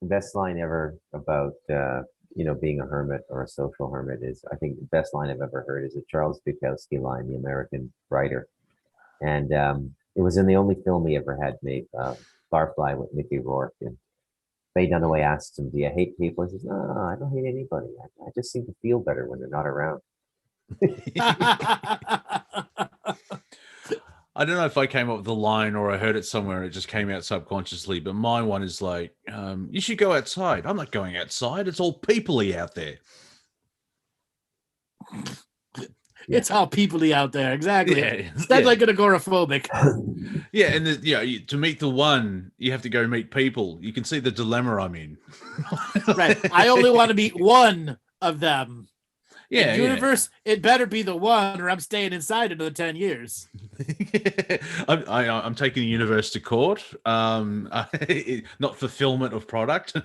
best line ever about being a hermit or a social hermit is, I think the best line I've ever heard is a Charles Bukowski line, the American writer. And it was in the only film he ever had made, Barfly with Mickey Rourke. And Faye Dunaway asks him, do you hate people? He says, no, I don't hate anybody. I just seem to feel better when they're not around. I don't know if I came up with the line or I heard it somewhere and it just came out subconsciously, but my one is like, you should go outside. I'm not going outside. It's all people-y out there. It's all people-y out there. Exactly. Yeah. Instead, like an agoraphobic. Yeah, and to meet the one, you have to go meet people. You can see the dilemma I'm in. Right. I only want to meet one of them. Yeah, universe, it better be the one, or I'm staying inside another 10 years. I'm taking the universe to court. Not fulfillment of product.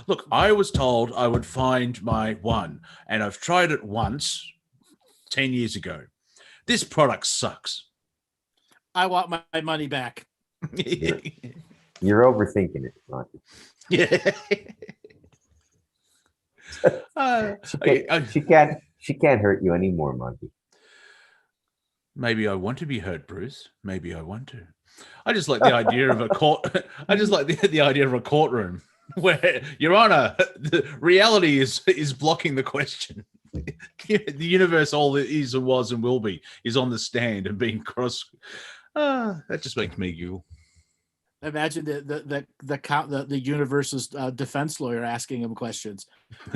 Look, I was told I would find my one, and I've tried it once 10 years ago. This product sucks. I want my money back. You're overthinking it, Monty. Yeah. She can't hurt you anymore, Monty. Maybe I want to be hurt, Bruce. Maybe I want to. I just like the idea of a court. I just like the idea of a courtroom where, Your Honor, the reality is blocking the question. The universe, all it is and was and will be, is on the stand and being cross. That just makes me giggle. Imagine the universe's defense lawyer asking him questions.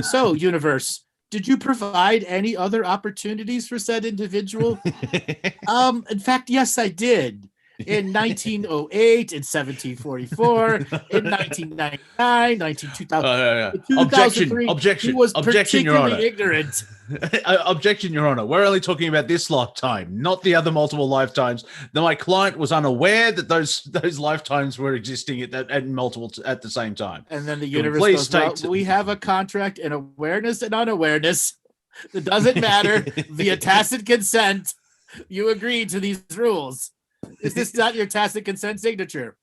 So, universe, did you provide any other opportunities for said individual? In fact, yes, I did. In 1908, in 1744, in 1999, 2000, Objection, he was objection, Your Honor. particularly ignorant. Objection, Your Honor. We're only talking about this lifetime, not the other multiple lifetimes. Now, my client was unaware that those lifetimes were existing at the same time. And then the universe goes, well, we have a contract in awareness and unawareness. It doesn't matter. Via tacit consent, you agreed to these rules. Is this not your tacit consent signature?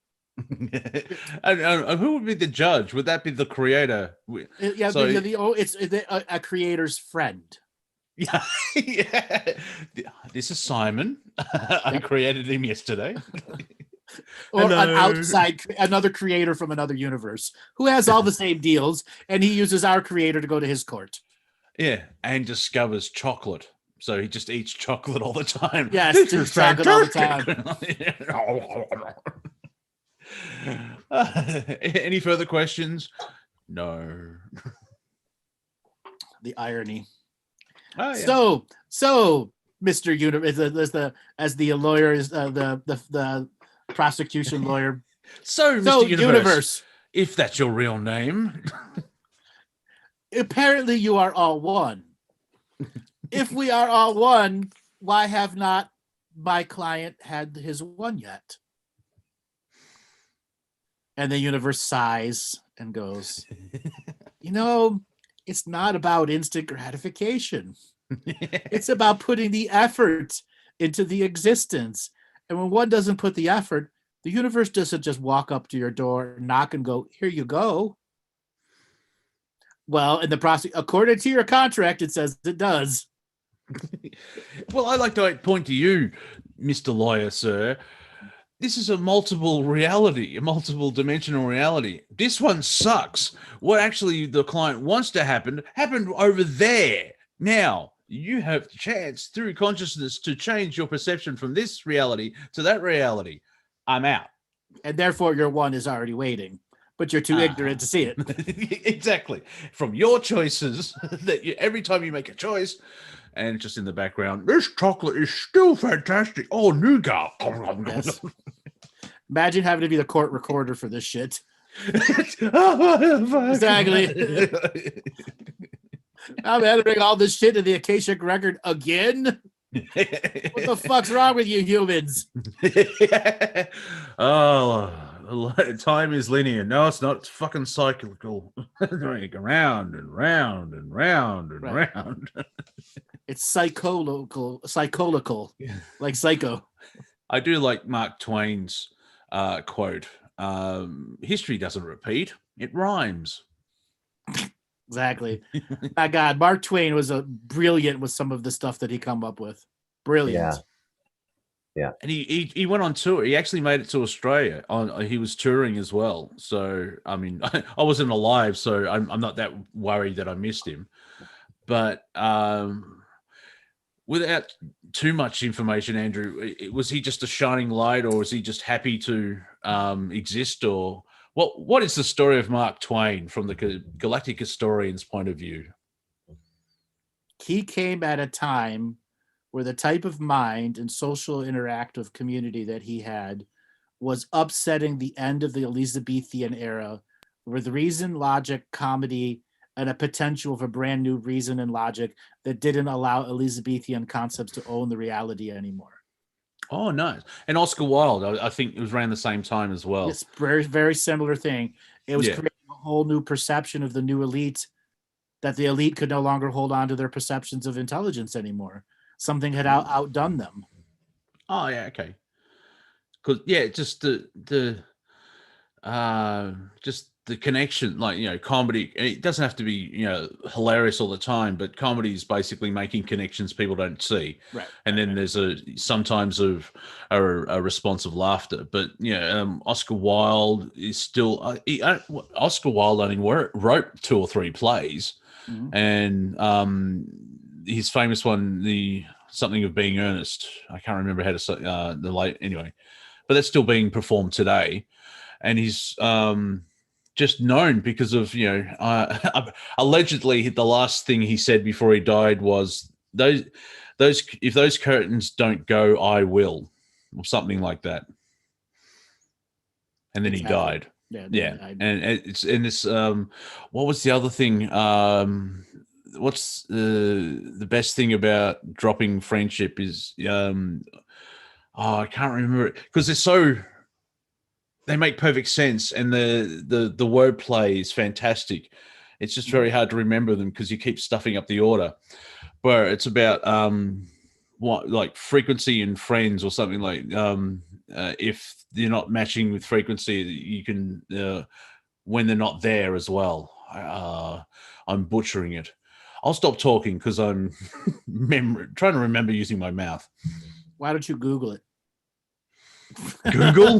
And who would be the judge? Would that be the creator? Yeah, so, it's a creator's friend. Yeah, yeah. This is Simon. I created him yesterday. Or an Hello. another creator from another universe who has all the same deals, and he uses our creator to go to his court. Yeah, and discovers chocolate. So he just eats chocolate all the time. Yes, This just is chocolate all the time. Any further questions? No. The irony. Oh, yeah. So, Mr. Universe, as the lawyer is the prosecution lawyer. So, So, Mr. Universe, universe, if that's your real name. apparently you are all one. If we are all one, why have not my client had his one yet? And the universe sighs and goes, it's not about instant gratification. It's about putting the effort into the existence. And when one doesn't put the effort, the universe doesn't just walk up to your door, knock, and go, here you go. Well, in the process, according to your contract, it says it does. Well, I like to point to you, Mr. Lawyer, sir. This is a multiple reality, a multiple dimensional reality. This one sucks. What actually the client wants to happen happened over there. Now, you have the chance through consciousness to change your perception from this reality to that reality. I'm out. And therefore, your one is already waiting, but you're too ignorant to see it. Exactly. From your choices, that every time you make a choice, and just in the background, this chocolate is still fantastic. Oh, nougat. Yes. Imagine having to be the court recorder for this shit. Exactly. I'm entering all this shit in the Akashic record again. What the fuck's wrong with you humans? Oh, time is linear. No, it's not. It's fucking cyclical. Going round and round and round and Right. round. It's psychological, like Psycho. I do like Mark Twain's quote. History doesn't repeat; it rhymes. Exactly. My God, Mark Twain was brilliant with some of the stuff that he come up with. Brilliant. Yeah. And he went on tour. He actually made it to Australia. He was touring as well. So I mean, I wasn't alive, so I'm not that worried that I missed him. But without too much information, Andrew, was he just a shining light, or was he just happy to exist, or what is the story of Mark Twain from the Galactic historian's point of view? He came at a time where the type of mind and social interactive community that he had was upsetting the end of the Elizabethan era, with reason, logic, comedy, and a potential for brand new reason and logic that didn't allow Elizabethan concepts to own the reality anymore. Oh, nice. And Oscar Wilde, I think it was around the same time as well. It's very, very similar thing. It was creating a whole new perception of the new elite, that the elite could no longer hold on to their perceptions of intelligence anymore. Something had outdone them. Oh, yeah, okay. Because just the connection, like, comedy. It doesn't have to be hilarious all the time, but comedy is basically making connections people don't see, right? And then there's sometimes a response of laughter. But Oscar Wilde is still Oscar Wilde only wrote 2 or 3 plays, and his famous one, the Something of Being Earnest. I can't remember how to say the late anyway, but that's still being performed today, and he's just known because of allegedly the last thing he said before he died was those if those curtains don't go, I will, or something like that, and then he died. And it's what was the other thing? What's the best thing about dropping friendship is I can't remember it because they make perfect sense, and the wordplay is fantastic. It's just very hard to remember them because you keep stuffing up the order. Where it's about like frequency and friends, or something like if you're not matching with frequency, you can when they're not there as well. I'm butchering it. I'll stop talking because I'm trying to remember using my mouth. Why don't you Google it? Google?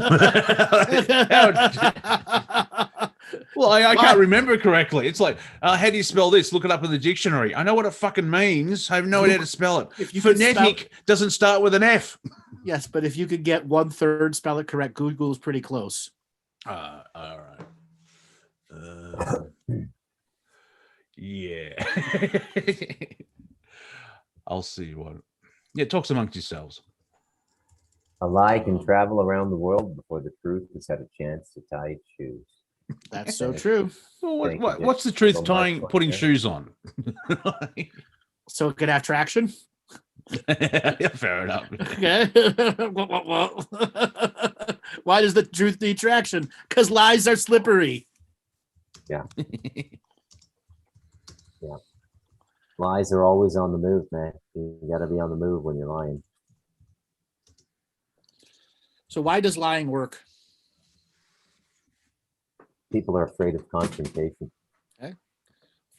Well, I can't remember correctly. It's like, how do you spell this? Look it up in the dictionary. I know what it fucking means. I have no idea how to spell it. If you could Phonetic doesn't start with an F. Yes, but if you could get 1/3 spell it correct, Google's pretty close. All right. Yeah. I'll see what. Yeah, talks amongst yourselves. A lie can travel around the world before the truth has had a chance to tie its shoes. That's so true. Well, what's the truth putting shoes on? So it could have traction? Yeah, fair enough. Okay. Why does the truth need traction? Because lies are slippery. Yeah. Yeah. Lies are always on the move, man. You got to be on the move when you're lying. So why does lying work? People are afraid of confrontation. Okay.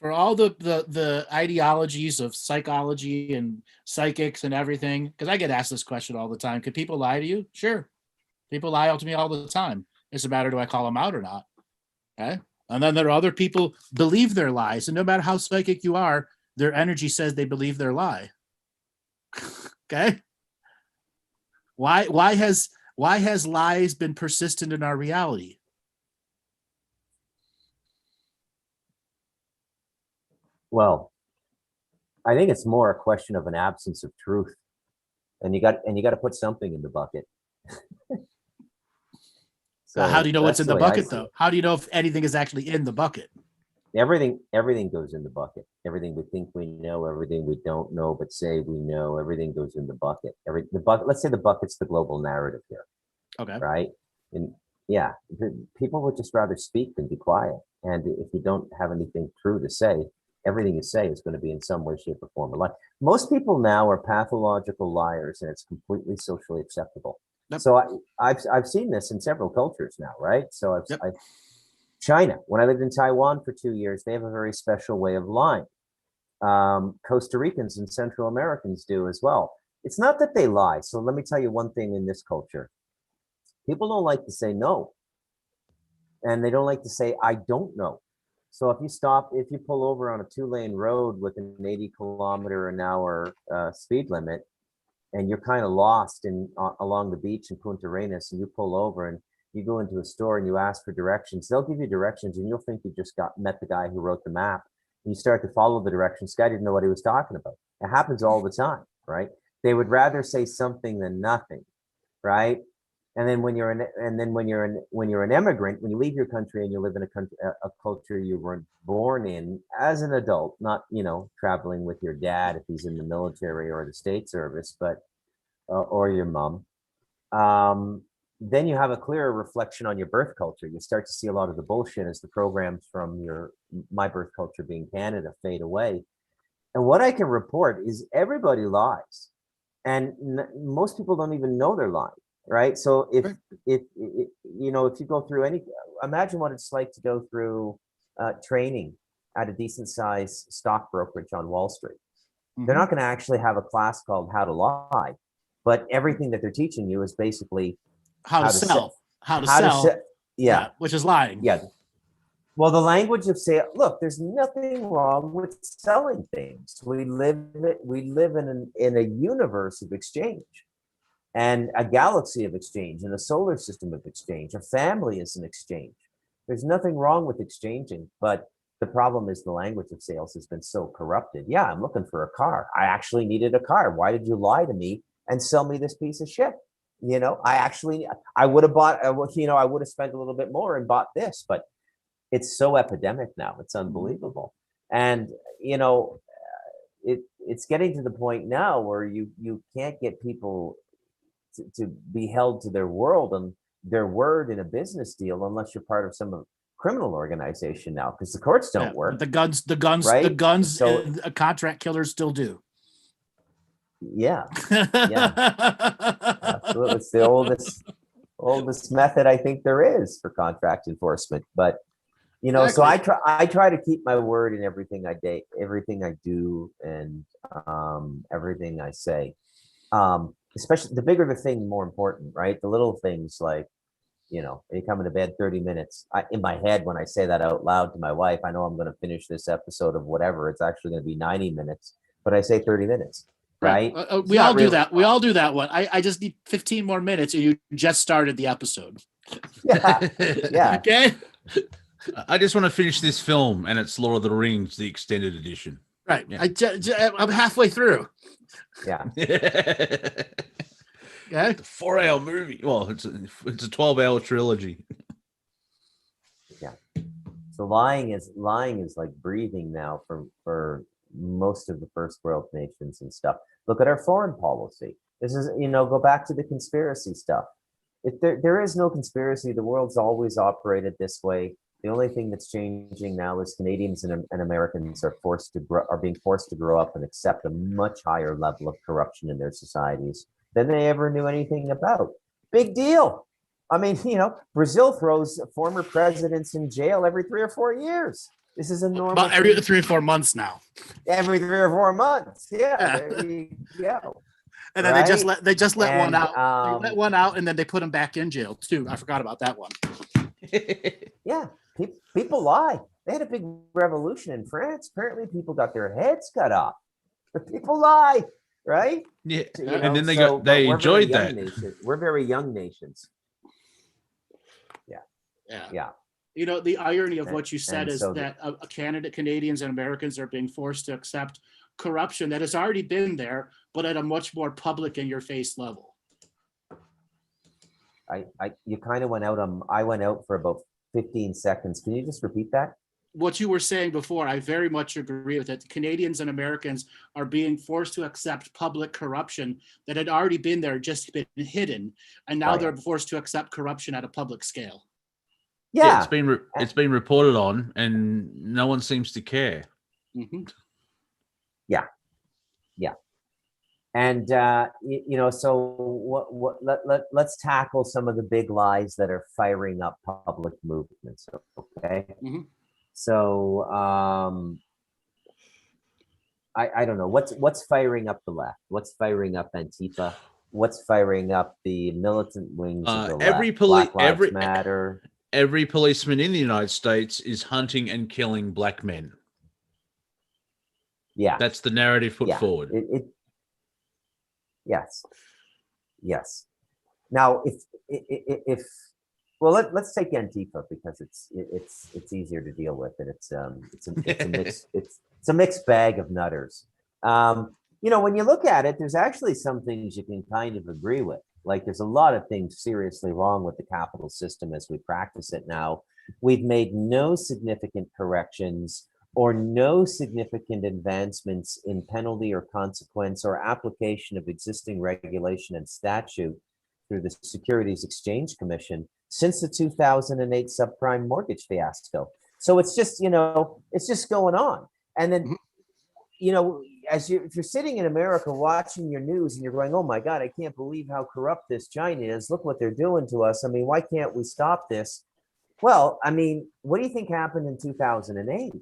For all the ideologies of psychology and psychics and everything, because I get asked this question all the time. Could people lie to you? Sure. People lie to me all the time. It's a matter, do I call them out or not? Okay. And then there are other people believe their lies. And no matter how psychic you are, their energy says they believe their lie. Okay. Why has lies been persistent in our reality? Well, I think it's more a question of an absence of truth, and you got to put something in the bucket. So how do you know what's in the bucket, though? it. How do you know if anything is actually in the bucket? Everything goes in the bucket. Everything we think we know, everything we don't know but say we know, everything goes in the bucket. The bucket. Let's say the bucket's the global narrative here. Okay. Right. And yeah, people would just rather speak than be quiet. And if you don't have anything true to say, everything you say is going to be in some way, shape, or form a lie. Most people now are pathological liars, and it's completely socially acceptable. Yep. So I've seen this in several cultures now, right? So China, when I lived in Taiwan for 2 years, they have a very special way of lying. Costa Ricans and Central Americans do as well. It's not that they lie. So let me tell you one thing in this culture. People don't like to say no. And they don't like to say, I don't know. So if you pull over on a 2-lane road with an 80-kilometer-an-hour speed limit, and you're kind of lost along the beach in Punta Arenas, and you pull over and you go into a store and you ask for directions, they'll give you directions and you'll think you just met the guy who wrote the map. And you start to follow the directions. This guy didn't know what he was talking about. It happens all the time, right? They would rather say something than nothing, right? And then when you're an immigrant, when you leave your country and you live in a culture you weren't born in as an adult, not traveling with your dad if he's in the military or the state service, but or your mom, then you have a clearer reflection on your birth culture. You start to see a lot of the bullshit as the programs from my birth culture being Canada fade away. And what I can report is everybody lies, and most people don't even know they're lying. Right. So if you go through imagine what it's like to go through training at a decent size stock brokerage on Wall Street. Mm-hmm. They're not going to actually have a class called How to Lie, but everything that they're teaching you is basically how to sell. Yeah, which is lying. Yeah. Well, the language of look, there's nothing wrong with selling things. We live in a universe of exchange. And a galaxy of exchange, and a solar system of exchange. A family is an exchange. There's nothing wrong with exchanging, but the problem is the language of sales has been so corrupted. Yeah, I'm looking for a car. I actually needed a car. Why did you lie to me and sell me this piece of shit? I would have bought, I would have spent a little bit more and bought this, but it's so epidemic now. It's unbelievable. And, it's getting to the point now where you can't get people to be held to their world and their word in a business deal unless you're part of some criminal organization now, because the courts don't work. The guns, right? The guns, so, contract killers still do. Yeah. Absolutely. It's the oldest method I think there is for contract enforcement. But exactly. So I try to keep my word in everything I do, and everything I say. especially the bigger the thing, the more important, right? The little things like, you coming to bed 30 minutes. In my head, when I say that out loud to my wife, I know I'm going to finish this episode of whatever. It's actually going to be 90 minutes, but I say 30 minutes, right? We all do that. We all do that one. I just need 15 more minutes and you just started the episode. Yeah. Yeah. Okay. I just want to finish this film, and it's Lord of the Rings, the extended edition. Right. Yeah. I'm halfway through. Yeah. Okay. It's a 4-hour movie. Well, it's a 12-hour trilogy. Yeah. So lying is like breathing now for most of the first world nations and stuff. Look at our foreign policy. This is, go back to the conspiracy stuff. If there is no conspiracy, the world's always operated this way. The only thing that's changing now is Canadians and Americans are being forced to grow up and accept a much higher level of corruption in their societies than they ever knew anything about. Big deal. I mean, Brazil throws former presidents in jail every 3 or 4 years. This is a normal. About every 3 or 4 months now. Every 3 or 4 months. Yeah. There you go. And then they just let one out. They let one out, and then they put him back in jail too. I forgot about that one. Yeah, people lie. They had a big revolution in France. Apparently, people got their heads cut off. But people lie, right? Yeah, and then they enjoyed that. We're very young nations. Yeah. The irony of what you said is that Canadians and Americans are being forced to accept corruption that has already been there, but at a much more public in your face level. You kind of went out I went out for about 15 seconds. Can you just repeat that? What you were saying before, I very much agree with it. Canadians and Americans are being forced to accept public corruption that had already been there, just been hidden, and now they're forced to accept corruption at a public scale. Yeah, it's been reported on, and no one seems to care. Mm-hmm. Yeah. And so let's tackle some of the big lies that are firing up public movements. Okay. Mm-hmm. So I don't know what's firing up the left. What's firing up Antifa? What's firing up the militant wings of the left? Black Lives Matter. Every policeman in the United States is hunting and killing black men. Yeah, that's the narrative put forward. Yes. Now, let's take Antifa because it's easier to deal with, and it's a mixed bag of nutters. When you look at it, there's actually some things you can kind of agree with. Like there's a lot of things seriously wrong with the capital system as we practice it now. We've made no significant corrections or no significant advancements in penalty or consequence or application of existing regulation and statute through the Securities Exchange Commission since the 2008 subprime mortgage fiasco. So it's just, it's just going on. And then, if you're sitting in America watching your news and you're going, oh my God, I can't believe how corrupt this China is. Look what they're doing to us. I mean, why can't we stop this? Well, I mean, what do you think happened in 2008?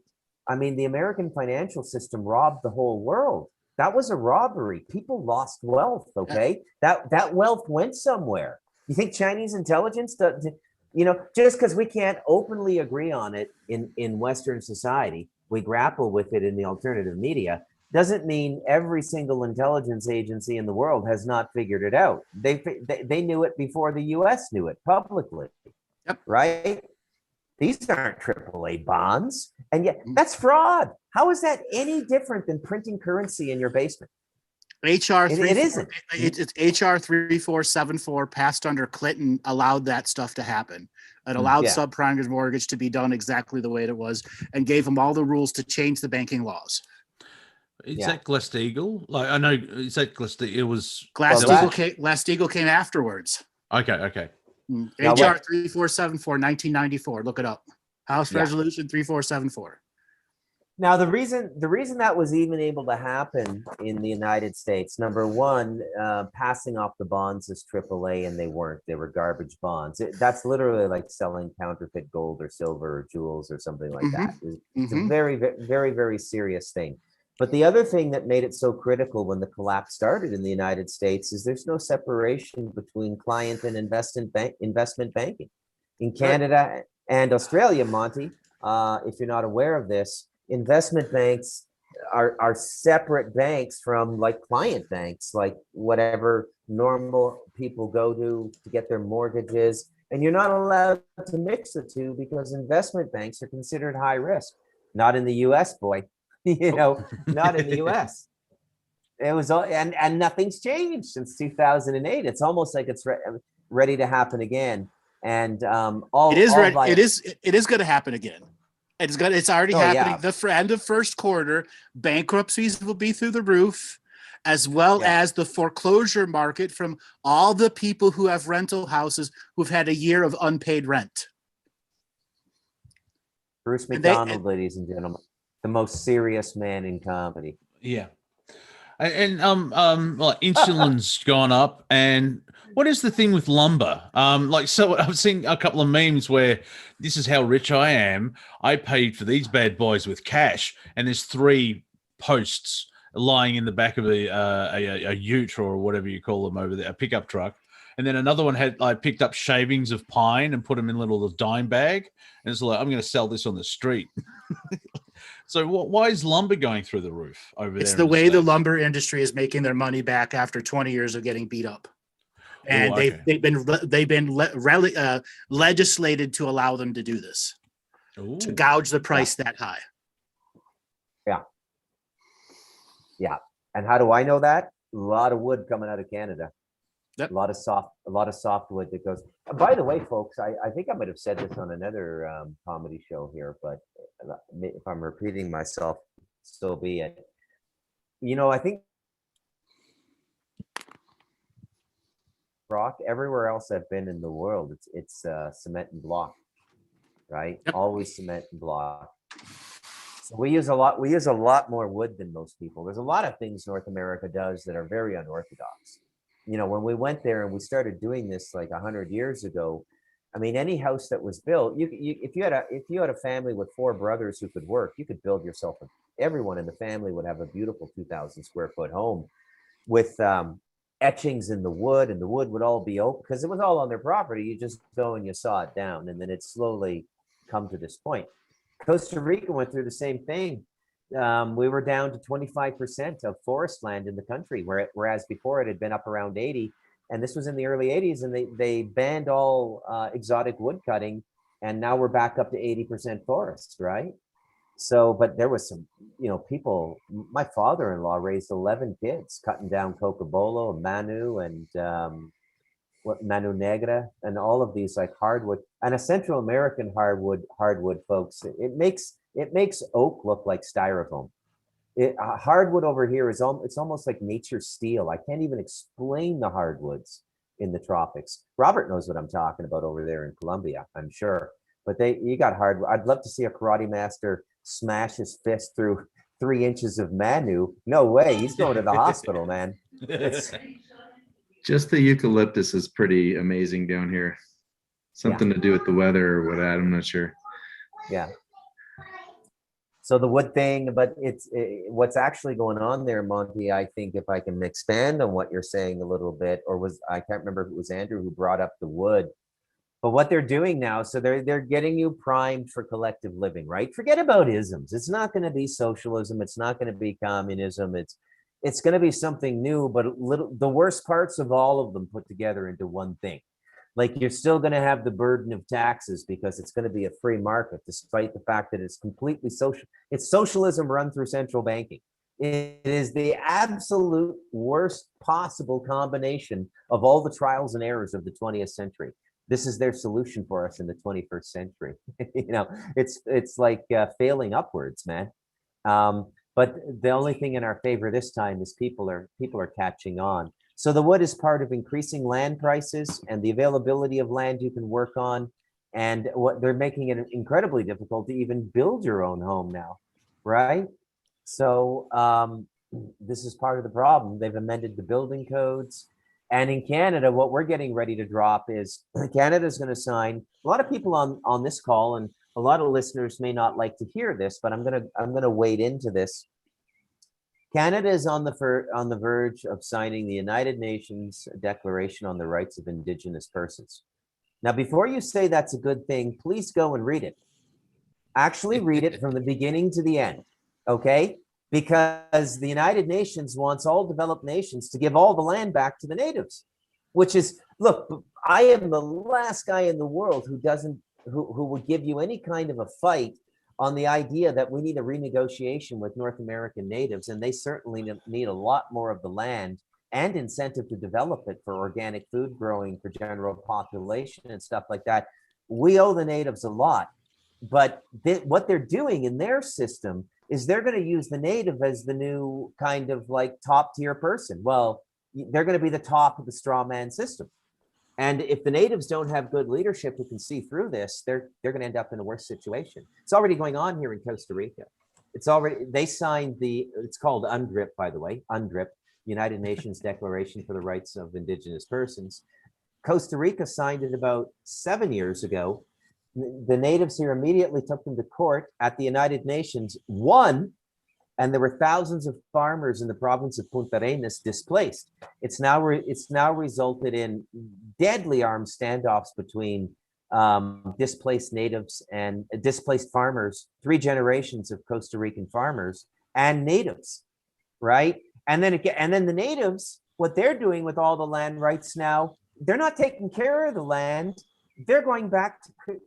I mean, the American financial system robbed the whole world. That was a robbery. People lost wealth, okay? That wealth went somewhere. You think Chinese intelligence, just because we can't openly agree on it in Western society, we grapple with it in the alternative media, doesn't mean every single intelligence agency in the world has not figured it out. They knew it before the US knew it publicly, right? These aren't AAA bonds, and yet that's fraud. How is that any different than printing currency in your basement? HR it isn't. It's HR 3474 passed under Clinton allowed that stuff to happen. It allowed subprime mortgage to be done exactly the way it was, and gave them all the rules to change the banking laws. Is that Glass-Steagall? Like I know, is that Glass-Steagall? It was Glass-Steagall came afterwards. Okay. HR 3474, 1994. Look it up. House Resolution 3474. Now, the reason that was even able to happen in the United States, number one, passing off the bonds as AAA, and they weren't. They were garbage bonds. That's literally like selling counterfeit gold or silver or jewels or something like that. It's a very, very, very serious thing. But the other thing that made it so critical when the collapse started in the United States is there's no separation between client and investment banking. In Canada and Australia, Monty, if you're not aware of this, investment banks are separate banks from like client banks, like whatever normal people go to get their mortgages. And you're not allowed to mix the two because investment banks are considered high risk. Not in the US, boy. Not in the US. It was all, and nothing's changed since 2008. It's almost like it's ready to happen again. And it is going to happen again. It's already happening. Yeah. The end of first quarter, bankruptcies will be through the roof, as well as the foreclosure market from all the people who have rental houses who've had a year of unpaid rent. Bruce McDonald, ladies and gentlemen, the most serious man in comedy. Yeah. And well, insulin's gone up. And what is the thing with lumber? So I've seen a couple of memes where this is how rich I am. I paid for these bad boys with cash, and there's 3 posts lying in the back of a ute or whatever you call them over there, a pickup truck. And then another one had picked up shavings of pine and put them in a little dime bag. And it's like, I'm going to sell this on the street. So why is lumber going through the roof over there? It's the way the lumber industry is making their money back after 20 years of getting beat up. And they've been legislated to allow them to do this, to gouge the price that high. Yeah. And how do I know that? A lot of wood coming out of Canada. Yep. A lot of soft wood that goes. By the way, folks, I think I might have said this on another comedy show here, but if I'm repeating myself, so be it. I think rock everywhere else I've been in the world, it's cement and block, right? Yep. Always cement and block. So we use a lot more wood than most people. There's a lot of things North America does that are very unorthodox. When we went there and we started doing this like 100 years ago, I mean, any house that was built, if you had a family with 4 brothers who could work, you could build yourself. Everyone in the family would have a beautiful 2,000 square foot home with etchings in the wood, and the wood would all be oak because it was all on their property. You just go and you saw it down, and then it slowly come to this point. Costa Rica went through the same thing. We were down to 25% of forest land in the country, whereas before it had been up around 80. And this was in the early 80s, and they banned all exotic wood cutting, and now we're back up to 80% forests, right? So, but there was some, people. My father-in-law raised 11 kids, cutting down cocobolo, manu, and Manu Negra, and all of these like hardwood, and a Central American hardwood, folks. It makes oak look like styrofoam. Hardwood over here it's almost like nature's steel. I can't even explain the hardwoods in the tropics. Robert knows what I'm talking about over there in Colombia, I'm sure. But you got hardwood. I'd love to see a karate master smash his fist through 3 inches of manu. No way, he's going to the hospital, man. Just the eucalyptus is pretty amazing down here. Something to do with the weather or what? I'm not sure. Yeah. So the wood thing, but what's actually going on there, Monty, I think if I can expand on what you're saying a little bit, I can't remember if it was Andrew who brought up the wood, but what they're doing now, so they're getting you primed for collective living, right? Forget about isms. It's not going to be socialism. It's not going to be communism. It's going to be something new, but the worst parts of all of them put together into one thing. Like, you're still going to have the burden of taxes because it's going to be a free market, despite the fact that it's completely social. It's socialism run through central banking. It is the absolute worst possible combination of all the trials and errors of the 20th century. This is their solution for us in the 21st century. It's like failing upwards, man. But the only thing in our favor this time is people are catching on. So the wood is part of increasing land prices and the availability of land you can work on. And what they're making it incredibly difficult to even build your own home now, right? So this is part of the problem. They've amended the building codes. And in Canada, what we're getting ready to drop is Canada's going to sign. A lot of people on this call, and a lot of listeners may not like to hear this, but I'm gonna wade into this. Canada is on the verge of signing the United Nations Declaration on the Rights of Indigenous Persons. Now, before you say that's a good thing, please go and read it. Actually read it from the beginning to the end, okay? Because the United Nations wants all developed nations to give all the land back to the natives, which is, look, I am the last guy in the world who would give you any kind of a fight on the idea that we need a renegotiation with North American natives, and they certainly need a lot more of the land and incentive to develop it for organic food growing for general population and stuff like that. We owe the natives a lot, but what they're doing in their system is they're going to use the native as the new kind of like top tier person. Well, they're going to be the top of the straw man system. And if the natives don't have good leadership who can see through this, they're going to end up in a worse situation. It's already going on here in Costa Rica. They signed it's called UNDRIP, by the way, UNDRIP, United Nations Declaration for the Rights of Indigenous Persons. Costa Rica signed it about 7 years ago. The natives here immediately took them to court at the United Nations, won, and there were thousands of farmers in the province of Punta Arenas displaced. It's now resulted in deadly armed standoffs between displaced natives and displaced farmers, 3 generations of Costa Rican farmers and natives, right? And then the natives, what they're doing with all the land rights now, they're not taking care of the land. They're going back to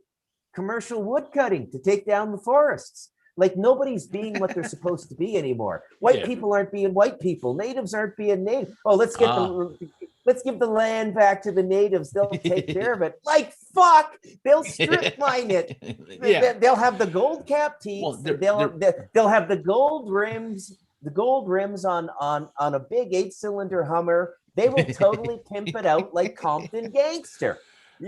commercial wood cutting to take down the forests. Like nobody's being what they're supposed to be anymore. White people aren't being white people. Natives aren't being native. Oh, let's give the land back to the natives. They'll take care of it. Like fuck, they'll strip mine it. They'll have the gold cap teeth. Well, they'll have the gold rims. The gold rims on a big 8-cylinder Hummer. They will totally pimp it out like Compton Gangster.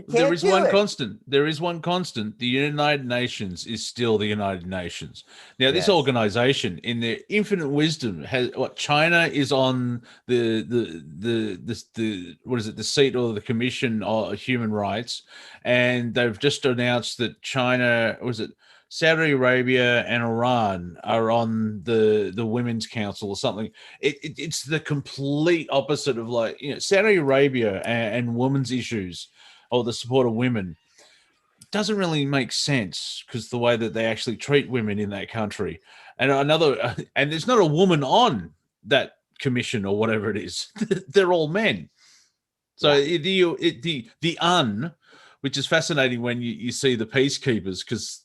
There is one constant. There is one constant. The United Nations is still the United Nations. Now, this organization, in their infinite wisdom, has China is on the what is it? The seat or the Commission on Human Rights, and they've just announced that China Saudi Arabia and Iran are on the Women's Council or something. It's the complete opposite of Saudi Arabia and women's issues, or the support of women, doesn't really make sense because the way that they actually treat women in that country. And and there's not a woman on that commission or whatever it is. They're all men. So the UN, which is fascinating when you see the peacekeepers, because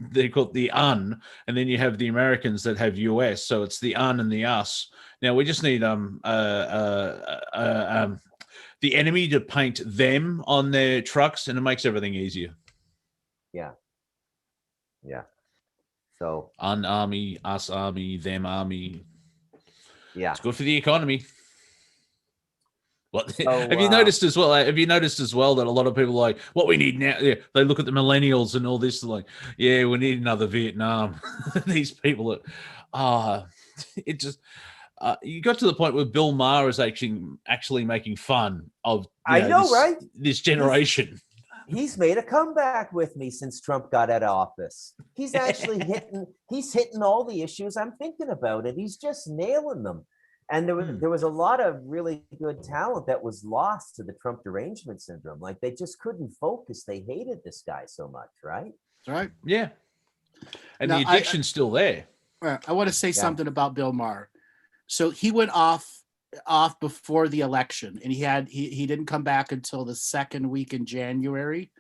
they're called the UN, and then you have the Americans that have US. So it's the UN and the us. Now we just need the enemy to paint them on their trucks, and it makes everything easier. Yeah. So Un army, us army, them army. Yeah, it's good for the economy. What have you noticed as well? Have you noticed as well that a lot of people are like, what we need now? Yeah, they look at the millennials and all this, like, yeah, we need another Vietnam. These people it just. You got to the point where Bill Maher is actually making fun of right? This generation. He's made a comeback with me since Trump got out of office. He's actually hitting all the issues I'm thinking about, and he's just nailing them. And there was a lot of really good talent that was lost to the Trump derangement syndrome. Like they just couldn't focus. They hated this guy so much, right? Right. Yeah. And now, the addiction's still there. I want to say something about Bill Maher. So he went off before the election, and he didn't come back until the second week in January.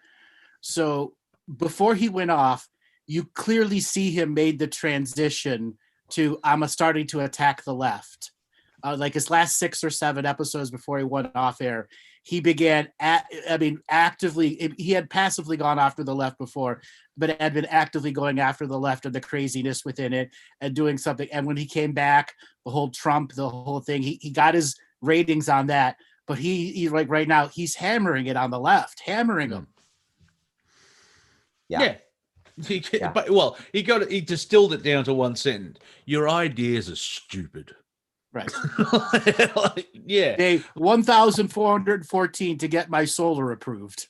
So before he went off, you clearly see him made the transition to I'm starting to attack the left. Like his last 6 or 7 episodes before he went off air, he began actively. He had passively gone after the left before, but had been actively going after the left and the craziness within it and doing something. And when he came back, the whole Trump, the whole thing, he got his ratings on that. But he like right now, he's hammering it on the left, hammering them. Yeah. But he distilled it down to one sentence. Your ideas are stupid. Right. Yeah. 1,414 to get my solar approved.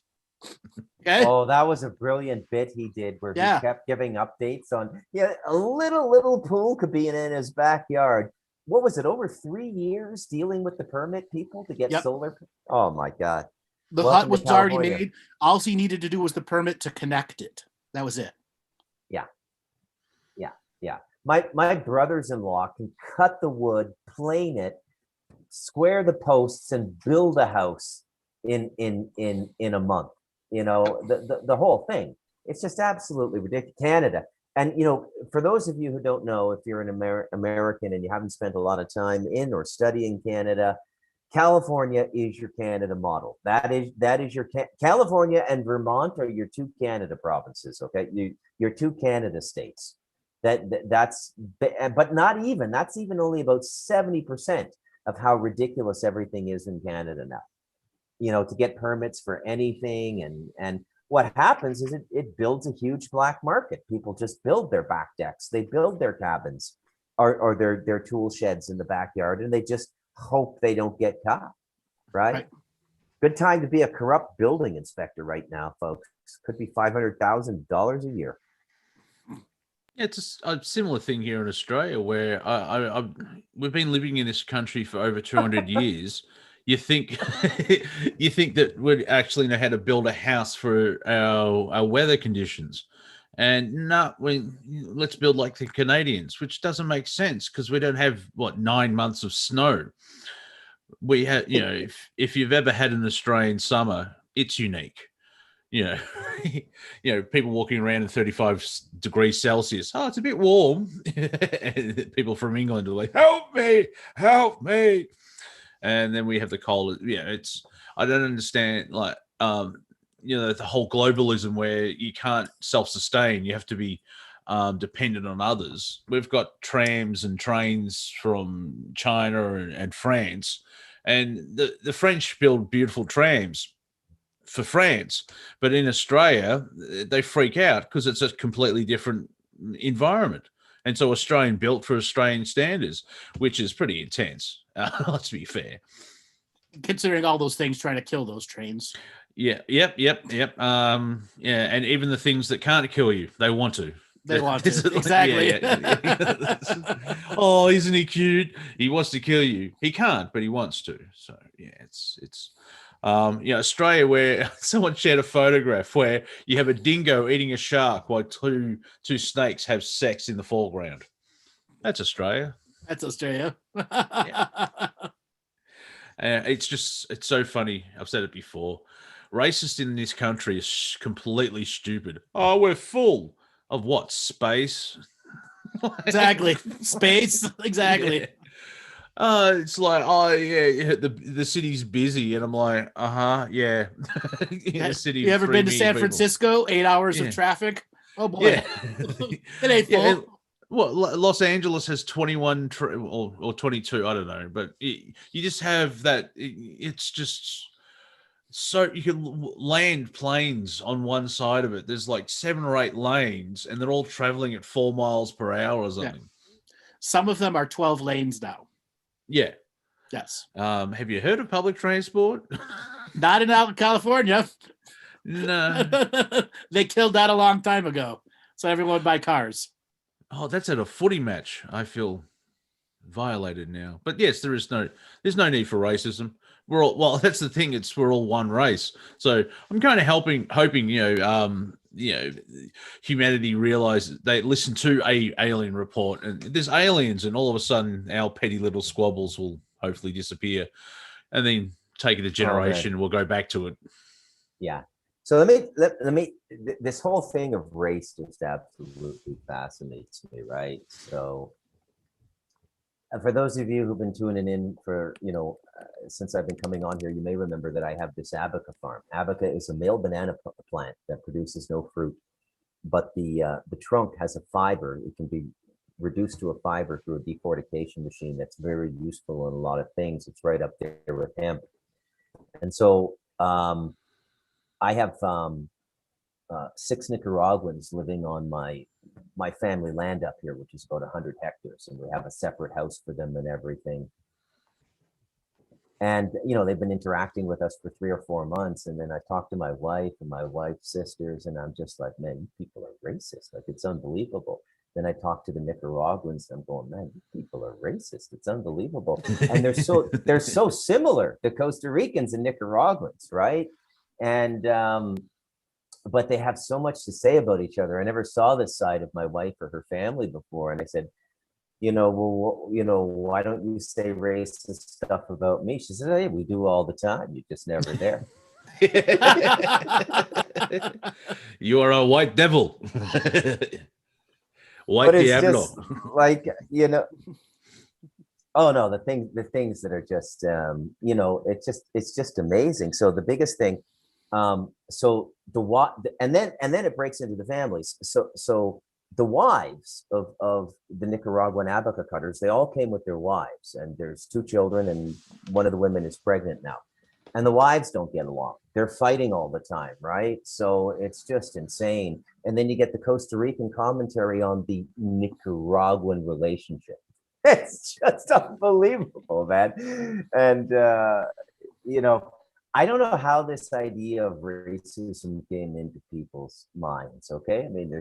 Okay. Oh, that was a brilliant bit he did where he kept giving updates on a little pool could be in his backyard. what was it, over 3 years dealing with the permit people to get Yep. solar? Oh my God. The Welcome hut to was already California. made. All he needed to do was the permit to connect it. That was it. Yeah. My brothers-in-law can cut the wood, plane it, square the posts, and build a house in a month. You know, the whole thing. It's just absolutely ridiculous. Canada. And you know, for those of you who don't know, if you're an American and you haven't spent a lot of time in or studying Canada, California is your Canada model. That is your California and Vermont are your two Canada provinces. Okay, your two Canada states. That's but not even that's even only about 70% of how ridiculous everything is in Canada now. You know, to get permits for anything, and what happens is it builds a huge black market. People just build their back decks, they build their cabins or their tool sheds in the backyard, and they just hope they don't get caught. Right? Good time to be a corrupt building inspector right now, folks. Could be $500,000 a year. It's a similar thing here in Australia, where we've been living in this country for over 200 years. You think you think that we'd actually know how to build a house for our weather conditions, and let's build like the Canadians, which doesn't make sense because we don't have 9 months of snow. We have, if you've ever had an Australian summer, it's unique. People walking around in 35 degrees Celsius. Oh, it's a bit warm. People from England are like, help me. And then we have the cold. I don't understand, the whole globalism where you can't self-sustain. You have to be dependent on others. We've got trams and trains from China and France, and the French build beautiful trams for France, but in Australia they freak out because it's a completely different environment, and so Australian built for Australian standards, which is pretty intense. Let's be fair, considering all those things trying to kill those trains. Yep. And even the things that can't kill you, they want to. They want to. Exactly. Oh, isn't he cute? He wants to kill you. He can't, but he wants to. So it's Australia, where someone shared a photograph where you have a dingo eating a shark while two snakes have sex in the foreground. That's Australia. That's Australia. It's so funny. I've said it before. Racist in this country is completely stupid. Oh, we're full of what? Space? Exactly. Space. Exactly. Yeah. It's like, the city's busy, and I'm like, yeah. The city. You ever been to San Francisco? 8 hours of traffic. Oh boy, yeah. It ain't full. Los Angeles has 21 or 22, I don't know, but you just have that. It's just so you can land planes on one side of it. There's like 7 or 8 lanes, and they're all traveling at 4 miles per hour or something. Yeah. Some of them are 12 lanes now. Yeah. Yes. Have you heard of public transport? Not in California. No. They killed that a long time ago. So everyone would buy cars. Oh, that's at a footy match. I feel violated now. But yes, there's no need for racism. That's the thing. We're all one race. So I'm kind of hoping, humanity realizes, they listen to a alien report, and there's aliens, and all of a sudden our petty little squabbles will hopefully disappear, and then take it a generation, and we'll go back to it. Yeah. So let me this whole thing of race just absolutely fascinates me, right? So for those of you who've been tuning in for, since I've been coming on here, you may remember that I have this abaca farm. Abaca is a male banana plant that produces no fruit, but the trunk has a fiber. It can be reduced to a fiber through a defortification machine that's very useful in a lot of things. It's right up there with hemp. And so I have 6 Nicaraguans living on my family land up here, which is about 100 hectares, and we have a separate house for them and everything. And they've been interacting with us for 3 or 4 months, and then I talked to my wife and my wife's sisters, and I'm just like, man, you people are racist. Like, it's unbelievable. Then I talk to the Nicaraguans, and I'm going, man, you people are racist. It's unbelievable. And they're so similar, the Costa Ricans and Nicaraguans, right? And but they have so much to say about each other. I never saw this side of my wife or her family before. And I said, why don't you say racist stuff about me? She said, hey, we do all the time. You're just never there. You are a white devil. White But it's Diablo. just like, oh no, the things that are just, it's just amazing. So the biggest thing, so and then it breaks into the families. So the wives of the Nicaraguan abaca cutters, they all came with their wives, and there's 2 children, and one of the women is pregnant now. And the wives don't get along. They're fighting all the time, right? So it's just insane. And then you get the Costa Rican commentary on the Nicaraguan relationship. It's just unbelievable, man. And, I don't know how this idea of racism came into people's minds, okay? I mean,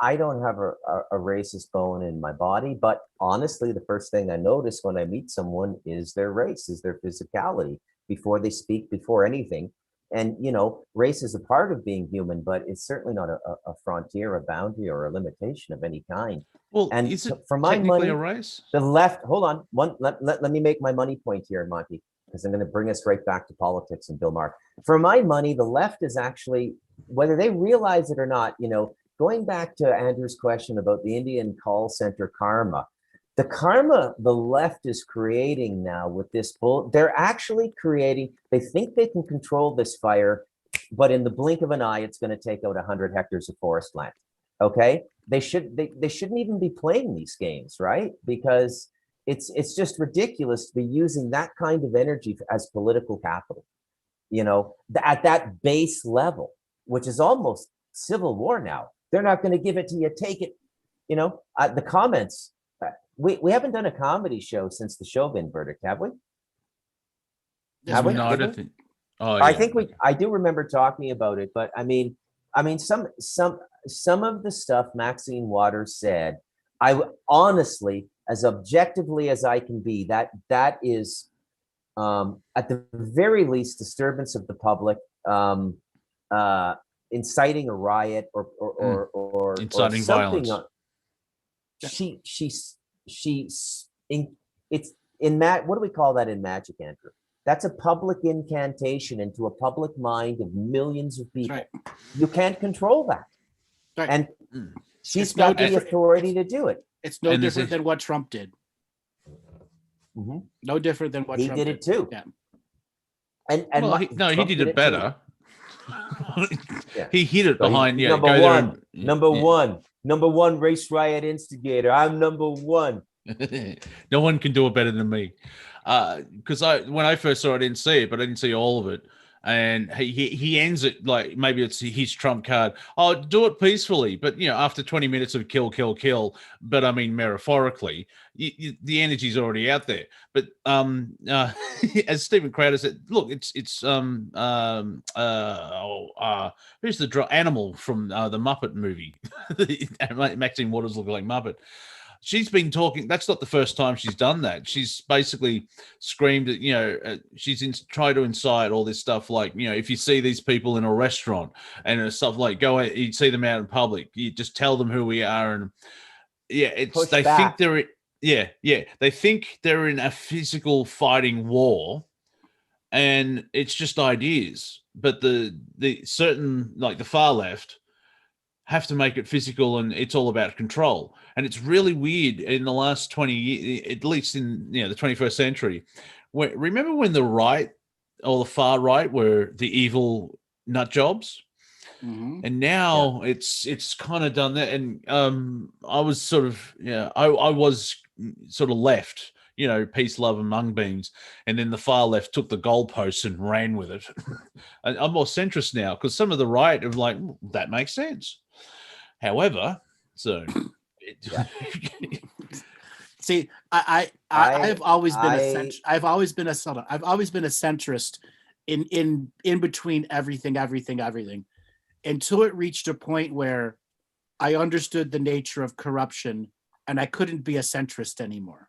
I don't have a racist bone in my body, but honestly, the first thing I notice when I meet someone is their race, is their physicality, before they speak, before anything. And, race is a part of being human, but it's certainly not a frontier, a boundary, or a limitation of any kind. Well, And is it for my technically money, a race? the left, hold on, let me make my money point here, Monty, because I'm going to bring us right back to politics and Bill Maher. For my money, the left is actually, whether they realize it or not, going back to Andrew's question about the Indian call center karma, the karma the left is creating now with this they're actually creating, they think they can control this fire, but in the blink of an eye, it's going to take out 100 hectares of forest land. Okay? They shouldn't even be playing these games, right? Because it's just ridiculous to be using that kind of energy as political capital, at that base level, which is almost civil war now. They're not going to give it to you, take it. The comments, we haven't done a comedy show since the Chauvin verdict, have we? Yes, No, I don't think. Oh, I yeah. think I do remember talking about it, but I mean, some of the stuff Maxine Waters said, honestly, as objectively as I can be, that is, at the very least, disturbance of the public, inciting a riot or Inciting something. violence. It's in that. What do we call that in magic, Andrew? That's a public incantation into a public mind of millions of people. Right. You can't control that. Right. And she's It's no got the different- authority to do it. It's no And different than what Trump did. Mhm. No different than what He Trump did it too. Yeah. And Well, he Trump did it too. better. Yeah. He hit it So behind. Yeah, number go there one, and- number one race riot instigator. I'm number one. No one can do it better than me. Because when I first saw it, I didn't see it, but I didn't see all of it. And he ends it like maybe it's his trump card. Oh, do it peacefully, but after 20 minutes of kill, but I mean metaphorically, the energy's already out there. But as Stephen Crowder said, look, it's who's the animal from the Muppet movie? Maxine Waters look like Muppet. She's been talking. That's not the first time she's done that. She's basically screamed at, she's tried to incite all this stuff. Like, if you see these people in a restaurant and stuff like you see them out in public, you just tell them who we are. And Push they back. think they're, they think they're in a physical fighting war and it's just ideas. But the certain, like the far left, have to make it physical, and it's all about control. And it's really weird in the last 20 years, at least in the 21st century. Remember when the right or the far right were the evil nut jobs? Mm-hmm. And now it's kind of done that. And I was sort of I was sort of left, peace, love, and mung beans, and then the far left took the goalposts and ran with it. And I'm more centrist now because some of the right are like, that makes sense. However, so see, I've always been a centrist in between everything until it reached a point where I understood the nature of corruption, and I couldn't be a centrist anymore.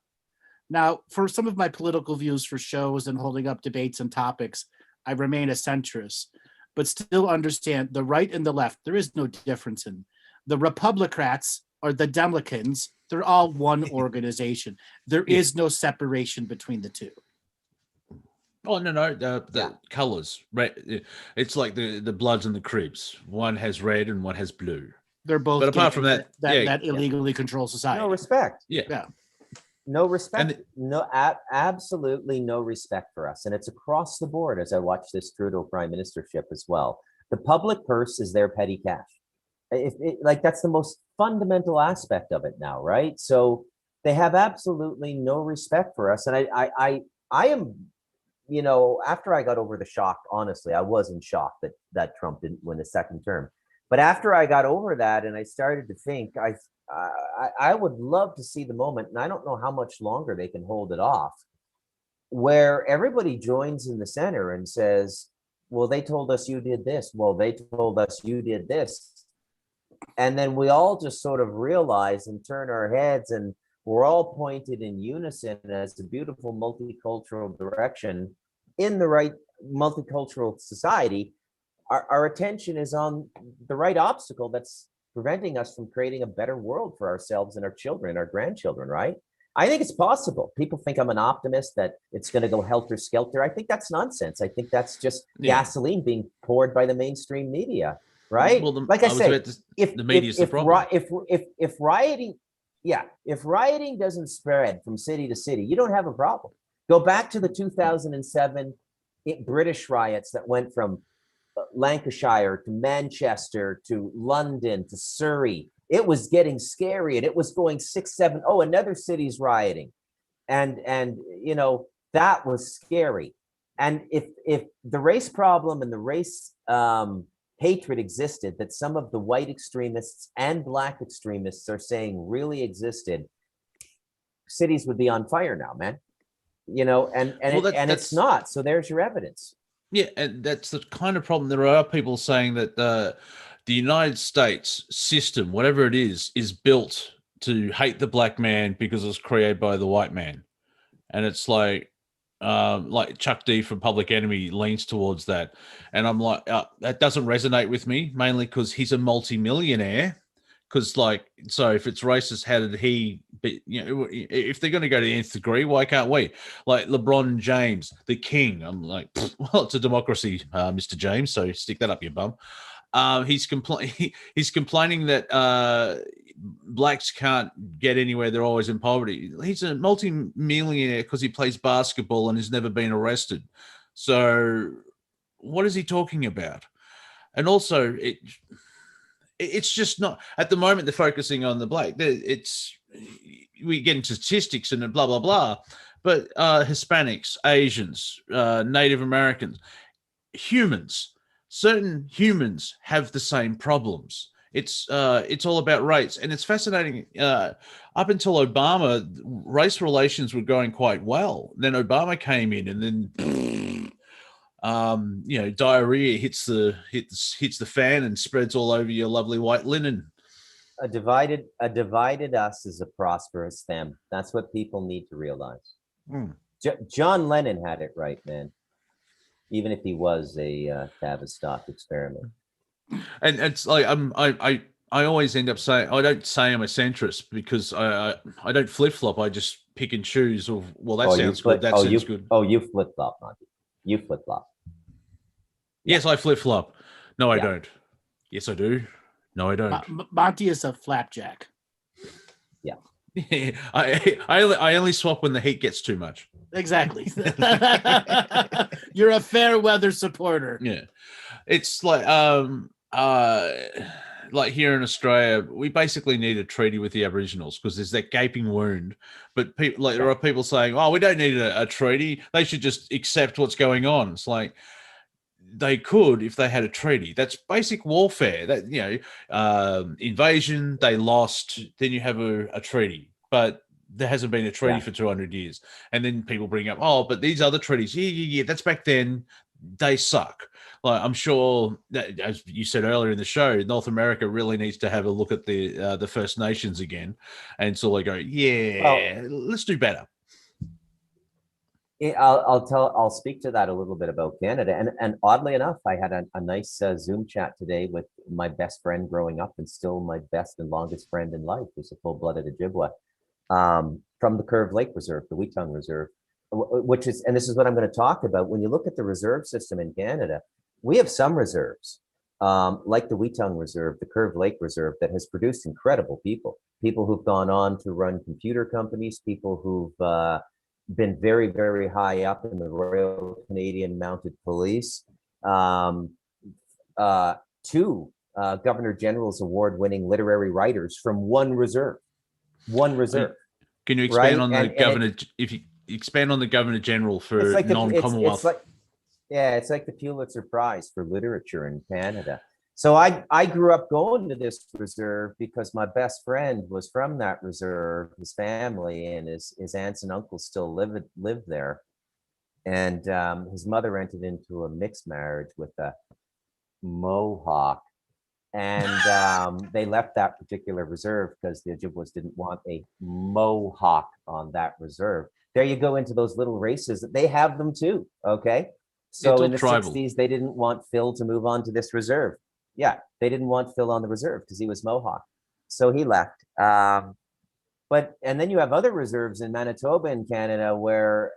Now, for some of my political views for shows and holding up debates and topics, I remain a centrist, but still understand the right and the left. There is no difference in the Republicrats or the Demlicans. They're all one organization. There is no separation between the two. Oh no, the colors. Red. It's like the Bloods and the Crips. One has red and one has blue. They're both. But apart from that, that illegally controlled society. No respect. Yeah. No respect. Absolutely no respect for us, and it's across the board. As I watch this Trudeau prime ministership as well, the public purse is their petty cash. That's the most fundamental aspect of it now, right? So they have absolutely no respect for us, and I am, after I got over the shock, honestly, I was in shock that Trump didn't win a second term. But after I got over that and I started to think, I would love to see the moment, and I don't know how much longer they can hold it off, where everybody joins in the center and says, well, they told us you did this. Well, they told us you did this. And then we all just sort of realize and turn our heads, and we're all pointed in unison as a beautiful multicultural direction in the right multicultural society. Our attention is on the right obstacle that's preventing us from creating a better world for ourselves and our children, our grandchildren, right? I think it's possible. People think I'm an optimist that it's going to go helter-skelter. I think that's nonsense. I think that's just gasoline being poured by the mainstream media, right? Well, like I say, if the media is the problem. If rioting doesn't spread from city to city, you don't have a problem. Go back to the 2007 British riots that went from Lancashire to Manchester to London to Surrey. It was getting scary, and it was going 6, 7. Oh, another city's rioting, and that was scary. And if the race problem and the race hatred existed, that some of the white extremists and black extremists are saying really existed, cities would be on fire now, man. It's not. So there's your evidence. Yeah, and that's the kind of problem. There are people saying that the United States system, whatever it is built to hate the black man because it was created by the white man. And it's like Chuck D from Public Enemy leans towards that. And I'm like, that doesn't resonate with me, mainly because he's a multimillionaire. Because, so if it's racist, how did he be, if they're going to go to the nth degree, why can't we? Like LeBron James, the king. I'm like, well, it's a democracy, Mr. James, so stick that up your bum. He's complaining that blacks can't get anywhere. They're always in poverty. He's a multi-millionaire because he plays basketball and has never been arrested. So what is he talking about? And also, it's just not, at the moment, they're focusing on the black. We get into statistics and blah, blah, blah. But Hispanics, Asians, Native Americans, certain humans have the same problems. It's all about race. And it's fascinating. Up until Obama, race relations were going quite well. Then Obama came in, and then diarrhea hits the fan and spreads all over your lovely white linen. A divided us is a prosperous them. That's what people need to realize. John Lennon had it right, man. Even if he was a Tavistock experiment. And it's like I always end up saying, I don't say I'm a centrist because I don't flip flop. I just pick and choose. Or that sounds good. That sounds good. Oh, you flip flop, Monty. You flip flop. Yes, I flip flop. No, I don't. Yes, I do. No, I don't. Monty is a flapjack. Yeah. I only swap when the heat gets too much. Exactly. You're a fair weather supporter. Yeah. It's like here in Australia, we basically need a treaty with the Aboriginals because there's that gaping wound. But people, there are people saying, "Oh, we don't need a treaty. They should just accept what's going on." It's like they could if they had a treaty. That's basic warfare. That invasion, they lost. Then you have a treaty, but there hasn't been a treaty for 200 years. And then people bring up, "Oh, but these other treaties, yeah, that's back then. They suck." Like, I'm sure that, as you said earlier in the show, North America really needs to have a look at the First Nations again, and sort of go, let's do better. I'll speak to that a little bit about Canada, and oddly enough, I had a nice Zoom chat today with my best friend growing up, and still my best and longest friend in life, who's a full-blooded Ojibwa, from the Curve Lake Reserve, the Weetong Reserve, which is, and this is what I'm going to talk about. When you look at the reserve system in Canada, we have some reserves, like the Weetong Reserve, the Curve Lake Reserve, that has produced incredible people who've gone on to run computer companies, people who've been very, very high up in the Royal Canadian Mounted Police, two Governor General's award-winning literary writers from one reserve. Can you expand on the Governor? If you expand on the Governor General for non-Commonwealth, it's like the Pulitzer Prize for literature in Canada. So I grew up going to this reserve because my best friend was from that reserve, his family and his aunts and uncles still live there. And his mother entered into a mixed marriage with a Mohawk. And they left that particular reserve because the Ojibwas didn't want a Mohawk on that reserve. There you go into those little races. They have them too, okay? So in the 60s, they didn't want Phil to move on to this reserve. Yeah, they didn't want Phil on the reserve because he was Mohawk. So he left. And then you have other reserves in Manitoba and Canada where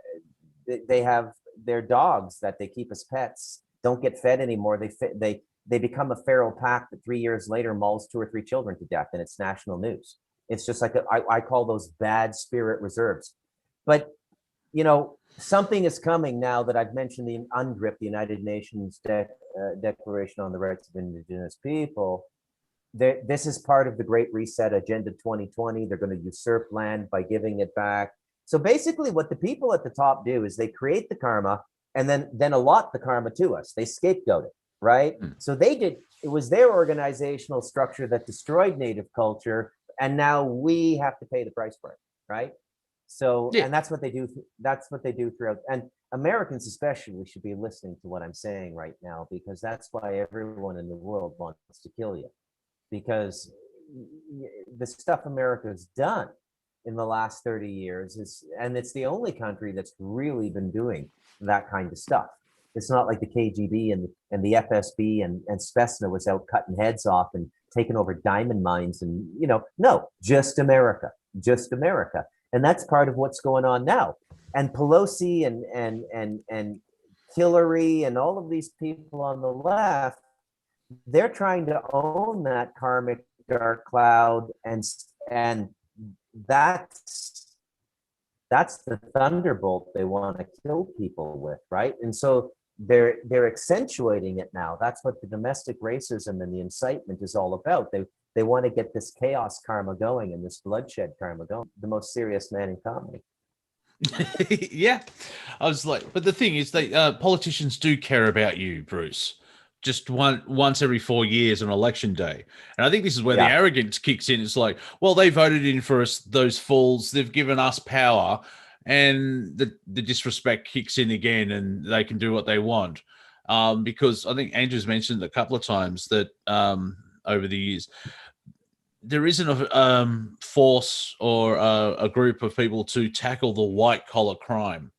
they have their dogs that they keep as pets, don't get fed anymore. They become a feral pack that 3 years later mauls 2 or 3 children to death, and it's national news. It's just like, I call those bad spirit reserves. But, you know, something is coming now that I've mentioned, the UNDRIP, the United Nations Declaration on the Rights of Indigenous People. This is part of the Great Reset Agenda 2020. They're going to usurp land by giving it back. So basically what the people at the top do is they create the karma and then allot the karma to us. They scapegoat it, right? So it was their organizational structure that destroyed Native culture, and now we have to pay the price for it, right? So, and that's what they do. That's what they do throughout. And Americans especially should be listening to what I'm saying right now, because that's why everyone in the world wants to kill you. Because the stuff America's done in the last 30 years and it's the only country that's really been doing that kind of stuff. It's not like the KGB and the FSB and Spetsnaz was out cutting heads off and taking over diamond mines and, no, just America. And that's part of what's going on now. And Pelosi and Hillary and all of these people on the left, they're trying to own that karmic dark cloud, and that's the thunderbolt they want to kill people with, right? And so they're accentuating it now. That's what the domestic racism and the incitement is all about. They want to get this chaos karma going and this bloodshed karma going. The most serious man in comedy. Yeah, I was like, but the thing is, politicians do care about you, Bruce. Just once every 4 years on election day, and I think this is where the arrogance kicks in. It's like, well, they voted in for us, those fools. They've given us power, and the disrespect kicks in again, and they can do what they want. Because I think Andrew's mentioned a couple of times that over the years, there isn't a force or a group of people to tackle the white collar crime,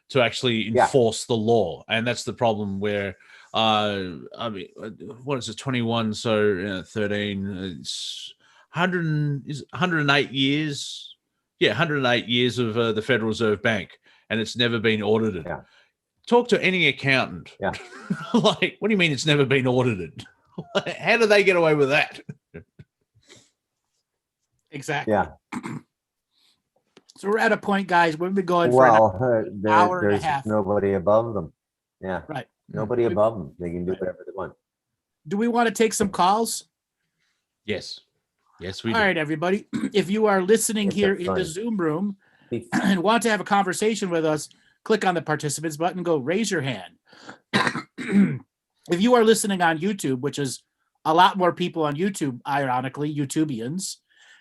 to actually enforce the law. And that's the problem where, I mean, what is it, 21, so 13, it's 108 years. Yeah, 108 years of the Federal Reserve Bank, and it's never been audited. Yeah. Talk to any accountant. Yeah. Like, what do you mean it's never been audited? How do they get away with that? Exactly. Yeah. So we're at a point, guys. We've been going for an hour and a half. Nobody above them. Yeah. Right. Nobody above them. They can do whatever they want. Do we want to take some calls? Yes. Yes, we do. All right, everybody. If you are listening here in the Zoom room and want to have a conversation with us, click on the participants button, go raise your hand. If you are listening on YouTube, which is a lot more people on YouTube, ironically, YouTubians,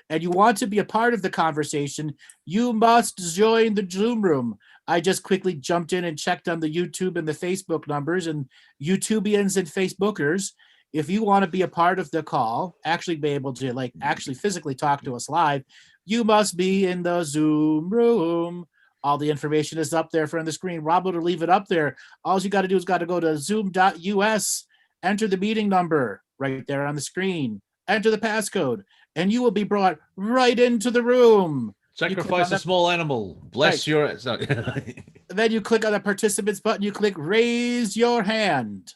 and you want to be a part of the conversation, you must join the Zoom room. I just quickly jumped in and checked on the YouTube and the Facebook numbers, and YouTubians and Facebookers, if you want to be a part of the call, actually be able to like actually physically talk to us live, you must be in the Zoom room. All the information is up there from the screen. Rob will leave it up there. All you got to do is got to go to zoom.us, enter the meeting number right there on the screen, enter the passcode, and you will be brought right into the room. Sacrifice a small animal. Bless your... Then you click on the participants button. You click raise your hand.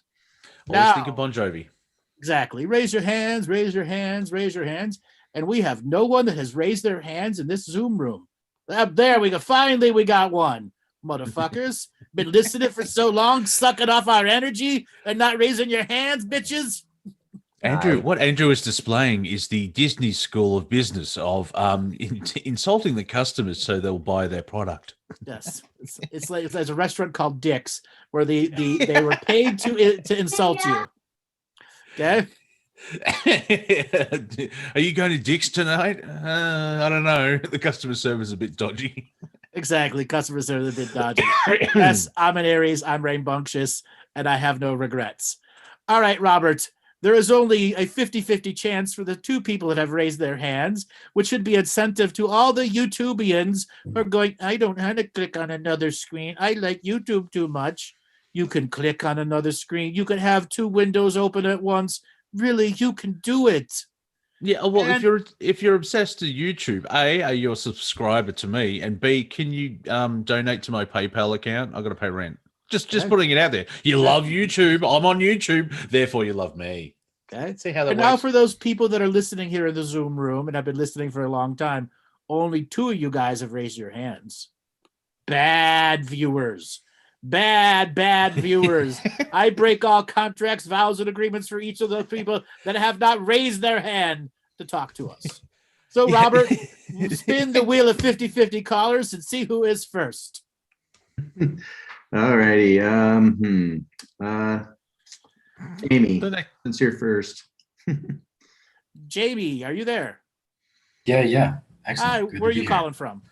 Always think of Bon Jovi. Exactly. Raise your hands, raise your hands, raise your hands. And we have no one that has raised their hands in this Zoom room. There we go. Finally, we got one. Motherfuckers. Been listening for so long, sucking off our energy and not raising your hands, bitches. Andrew, what Andrew is displaying is the Disney School of Business of insulting the customers so they'll buy their product. Yes, it's like there's a restaurant called Dick's where they were paid to insult you. Okay. Are you going to Dick's tonight? I don't know. The customer service is a bit dodgy. Exactly, customer service is a bit dodgy. Yes, I'm an Aries. I'm rambunctious, and I have no regrets. All right, Robert. There is only a 50-50 chance for the two people that have raised their hands, which should be incentive to all the YouTubians who are going, I don't want to click on another screen. I like YouTube too much. You can click on another screen. You can have two windows open at once. Really, you can do it. Yeah, well, if you're obsessed to YouTube, A, are you a subscriber to me? And B, can you donate to my PayPal account? I've got to pay rent. Just putting it out there. You love YouTube. I'm on YouTube. Therefore, you love me. Okay. See how that works. Now, for those people that are listening here in the Zoom room, and I've been listening for a long time, only two of you guys have raised your hands. Bad viewers. Bad viewers. I break all contracts, vows, and agreements for each of those people that have not raised their hand to talk to us. So, Robert, spin the wheel of 50-50 callers and see who is first. All righty. Jamie, since you're first. Jamie, are you there? Yeah. Excellent. Hi, where are you calling from?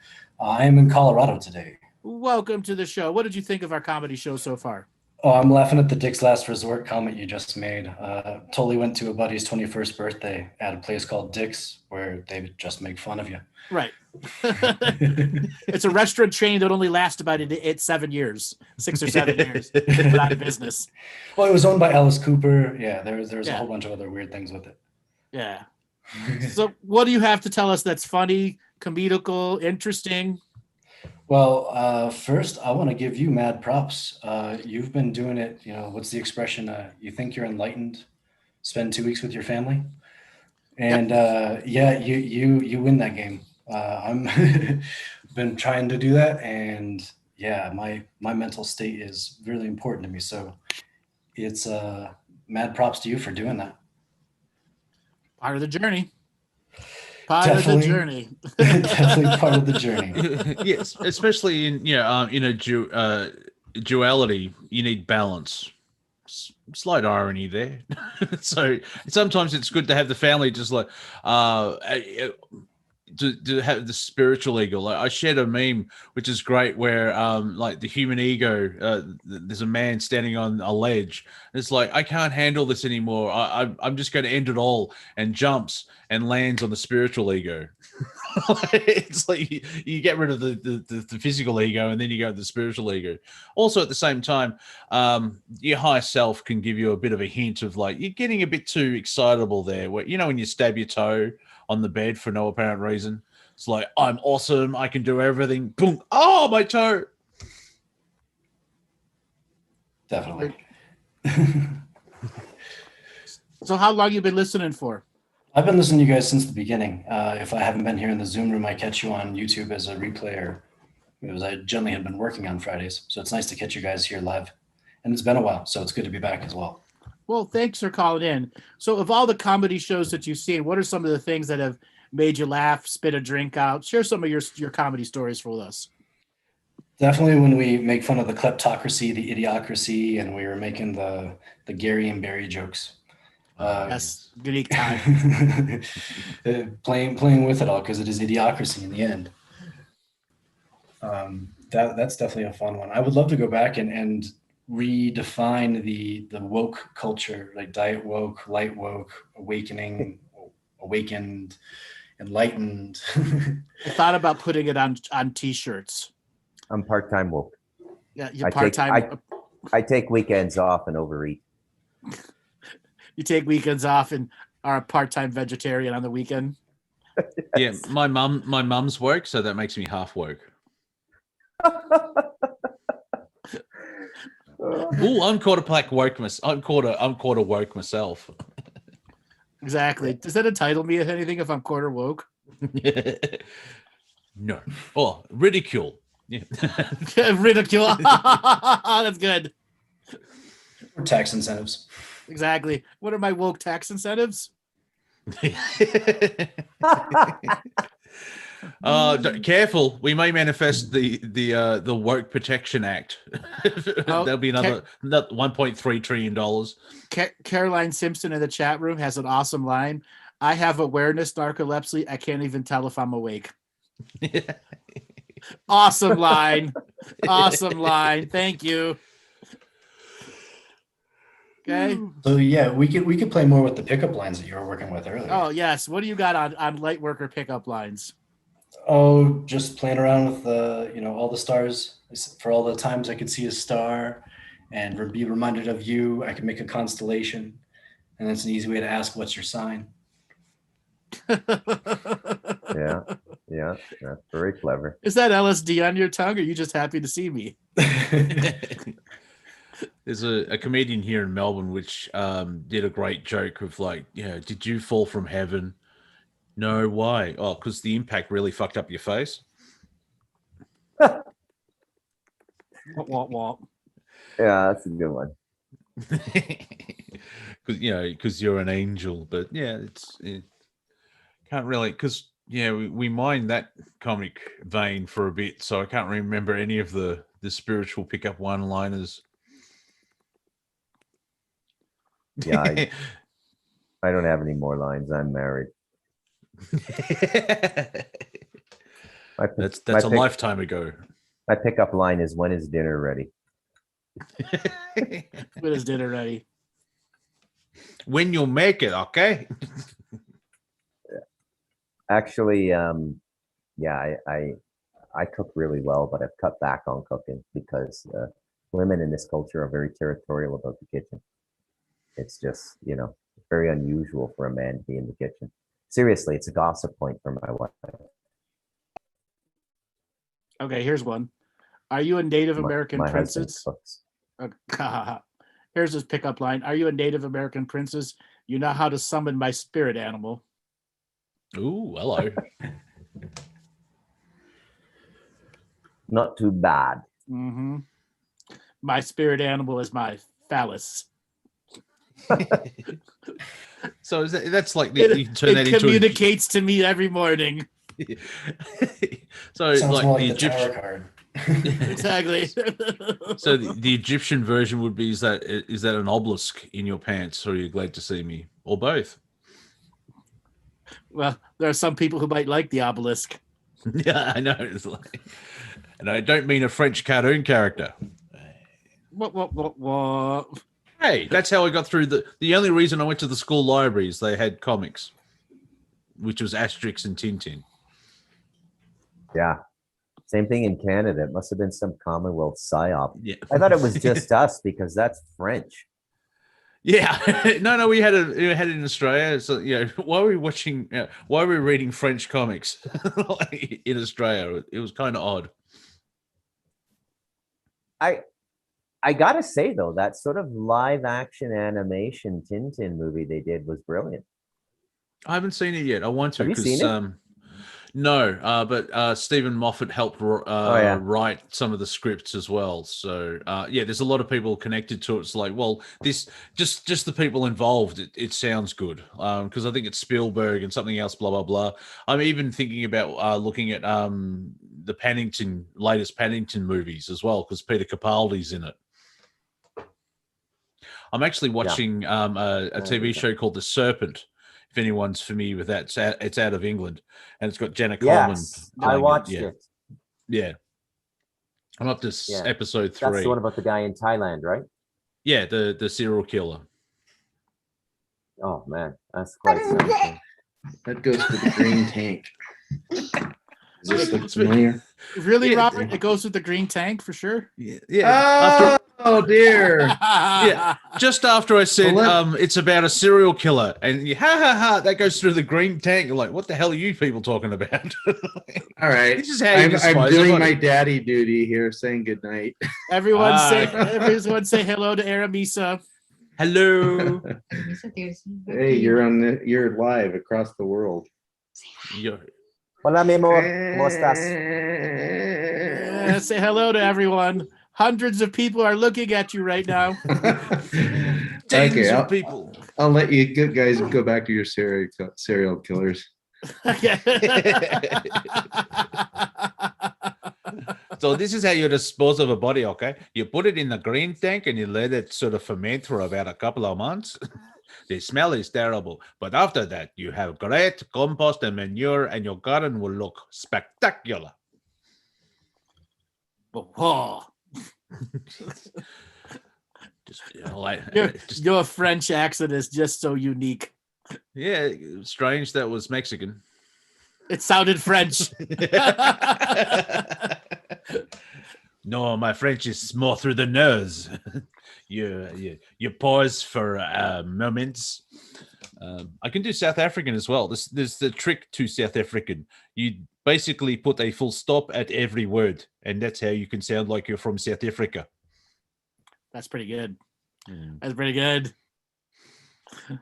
I'm in Colorado today. Welcome to the show. What did you think of our comedy show so far? Oh, I'm laughing at the Dick's Last Resort comment you just made. Totally went to a buddy's 21st birthday at a place called Dick's where they would just make fun of you. Right. It's a restaurant chain that only lasts about 7 years, 6 or 7 years. It's out of business. Well, it was owned by Alice Cooper. Yeah, there's a whole bunch of other weird things with it. Yeah. So what do you have to tell us that's funny, comedical, interesting? Well, first, I want to give you mad props. You've been doing it, what's the expression? You think you're enlightened, spend 2 weeks with your family. And you win that game. I'm been trying to do that. And yeah, my mental state is really important to me. So it's mad props to you for doing that. Part of the journey. Definitely part of the journey. Yes, especially in duality, you need balance. Slight irony there. So sometimes it's good to have the family just like to have the spiritual ego. Like I shared a meme which is great where like the human ego, there's a man standing on a ledge. It's like, I can't handle this anymore. I'm just going to end it all, and jumps and lands on the spiritual ego. It's like you get rid of the physical ego, and then you go to the spiritual ego. Also, at the same time, your higher self can give you a bit of a hint of like, you're getting a bit too excitable there. Where, when you stab your toe on the bed for no apparent reason, it's like, I'm awesome, I can do everything. Boom! Oh, my toe. Definitely. So how long you been listening for? I've been listening to you guys since the beginning. If I haven't been here in the Zoom room, I catch you on YouTube as a replayer, because I generally had been working on Fridays. So it's nice to catch you guys here live. And it's been a while, so it's good to be back as well. Well, thanks for calling in. So of all the comedy shows that you've seen, what are some of the things that have made you laugh, spit a drink out? Share some of your comedy stories with us. Definitely when we make fun of the kleptocracy, the idiocracy, and we were making the Gary and Barry jokes. Yes, unique time. Playing with it all, because it is idiocracy in the end. That's definitely a fun one. I would love to go back and redefine the woke culture, like diet woke, light woke, awakening, awakened, enlightened. I thought about putting it on t-shirts. I'm part-time woke. Yeah, you're part-time. I take weekends off and overeat. You take weekends off and are a part-time vegetarian on the weekend. Yeah, my mum's woke, so that makes me half woke. Oh, I'm quarter black woke. I'm quarter woke myself. Exactly. Does that entitle me to anything if I'm quarter woke? No. Oh, ridicule. Yeah. Ridicule. That's good. Or tax incentives. Exactly. What are my woke tax incentives? Careful, we may manifest the Woke Protection Act. There'll be another $1.3 trillion. Caroline Simpson in the chat room has an awesome line. I have awareness narcolepsy. I can't even tell if I'm awake. Awesome line. Awesome line. Thank you. Okay. So yeah, we could play more with the pickup lines that you were working with earlier. Oh yes. What do you got on light worker pickup lines? Oh, just playing around with all the stars. For all the times I could see a star and be reminded of you, I could make a constellation. And that's an easy way to ask, what's your sign? Yeah, that's very clever. Is that LSD on your tongue, or are you just happy to see me? There's a comedian here in Melbourne which did a great joke of like, did you fall from heaven? No, why? Oh, because the impact really fucked up your face. Womp. Yeah, that's a good one. Because you're an angel, but it can't really, because we mined that comic vein for a bit, so I can't remember any of the spiritual pickup one-liners. Yeah, I don't have any more lines. I'm married. That's a lifetime ago. My pickup line is, when is dinner ready? When is dinner ready? When you'll make it, okay? Actually, I cook really well, but I've cut back on cooking because women in this culture are very territorial about the kitchen. It's just, very unusual for a man to be in the kitchen. Seriously, it's a gossip point for my wife. Okay, here's one. Are you a Native American my husband princess? cooks. Here's his pickup line. Are you a Native American princess? You know how to summon my spirit animal. Ooh, hello. Not too bad. Mm-hmm. My spirit animal is my phallus. So that's like It communicates to me every morning. So it's sounds like more the like the Egyptian tarot card. Exactly. So the Egyptian version would be, is that an obelisk in your pants, or are you glad to see me, or both? Well, there are some people who might like the obelisk. Yeah, I know. It's like, and I don't mean a French cartoon character. What? Hey, that's how I got through the only reason I went to the school library is they had comics, which was Asterix and Tintin. Yeah. Same thing in Canada. It must have been some Commonwealth psyop. Yeah. I thought it was just us because that's French. Yeah, no, we had it in Australia. So why were we watching? Why were we reading French comics in Australia? It was kind of odd. I gotta say though, that sort of live action animation Tintin movie they did was brilliant. I haven't seen it yet. I want to. Have you seen it? No, but Stephen Moffat helped write some of the scripts as well. So there's a lot of people connected to it. It's like, well, this just the people involved. It sounds good because I think it's Spielberg and something else. Blah blah blah. I'm even thinking about looking at the latest Paddington movies as well because Peter Capaldi's in it. I'm actually watching a TV show called The Serpent. If anyone's familiar with that, it's out of England, and it's got Jenna Coleman. Yes, I watched it. Yeah, I'm up to Yeah. episode That's 3. the one about the guy in Thailand, right? Yeah, the serial killer. Oh man, that's quite something. That goes to the green tank. Does this look familiar? Really, Yeah. Robert? It goes with the green tank for sure. Yeah. Oh dear. Yeah, just after I said Well, it's about a serial killer, and you, ha, that goes through the green tank. You're like, what the hell are you people talking about? All right. This is how you I'm despise doing a my body. daddy duty here, saying goodnight. Everyone say okay. everyone say hello to Aramisa. Hello. Hey, you're live across the world. You're- Hola, mi amor. ¿Cómo estás? Say hello to everyone. Hundreds of people are looking at you right now. Tens Okay, of people. I'll let you good guys go back to your serial killers. So this is how you dispose of a body, okay? You put it in the green tank and you let it sort of ferment for about a couple of months. The smell is terrible, but after that, you have great compost and manure, and your garden will look spectacular. Whoa. Just, like, Your French accent is just so unique. yeah, strange that was Mexican. It sounded French. No, my French is more through the nose. you pause for moments. I can do South African as well. There's the trick to South African. You basically put a full stop at every word, and that's how you can sound like you're from South Africa. That's pretty good. That's pretty good. All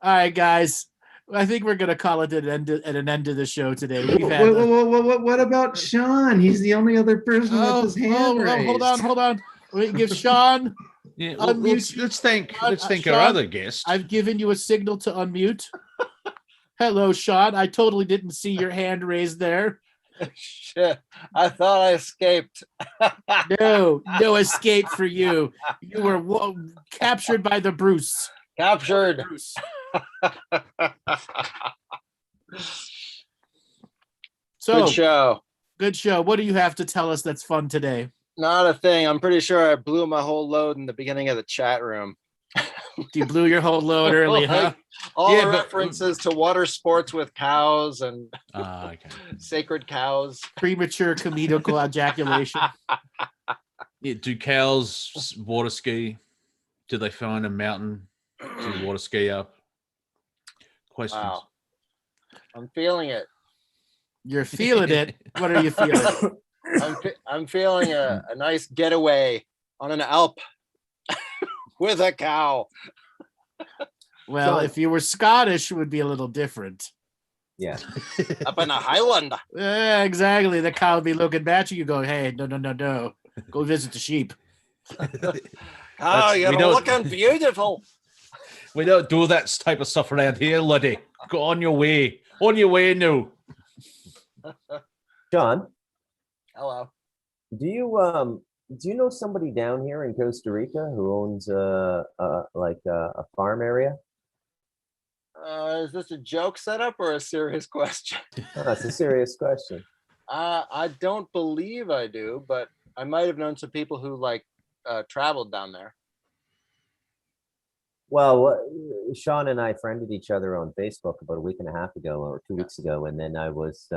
right, guys. I think we're gonna call it an end to the show today. We've had What about Sean? He's the only other person with his hand raised. hold on. We give Sean. Yeah, Unmute let's thank Sean, our other guest. I've given you a signal to unmute. Hello, Sean. I totally didn't see your hand raised there. Shit, I thought I escaped. No escape for you. You were captured by the Bruce. Captured. Bruce. So Good show. What do you have to tell us that's fun today? Not a thing. I'm pretty sure I blew my whole load in the beginning of the chat room. You blew your whole load early, huh? All the references to water sports with cows and Okay. sacred cows. Premature comedical ejaculation. Yeah, do cows water ski? Do they find a mountain to water ski up? Questions. Wow. I'm feeling it. You're feeling it. What are you feeling? I'm feeling a nice getaway on an Alp with a cow. Well, if you were Scottish, it would be a little different. Yeah. Up in a Highland. Yeah, exactly. The cow would be looking at you. You go, hey, no. Go visit the sheep. Oh, you're looking beautiful. We don't do that type of stuff around here, laddie. Go on your way. On your way now. John, Hello. do you know somebody down here in Costa Rica who owns a farm area? Is this a joke setup or a serious question? Oh, that's a serious question. I don't believe I do, but I might have known some people who traveled down there. Well, Sean and I friended each other on Facebook about a week and a half ago or 2 weeks ago, and then I was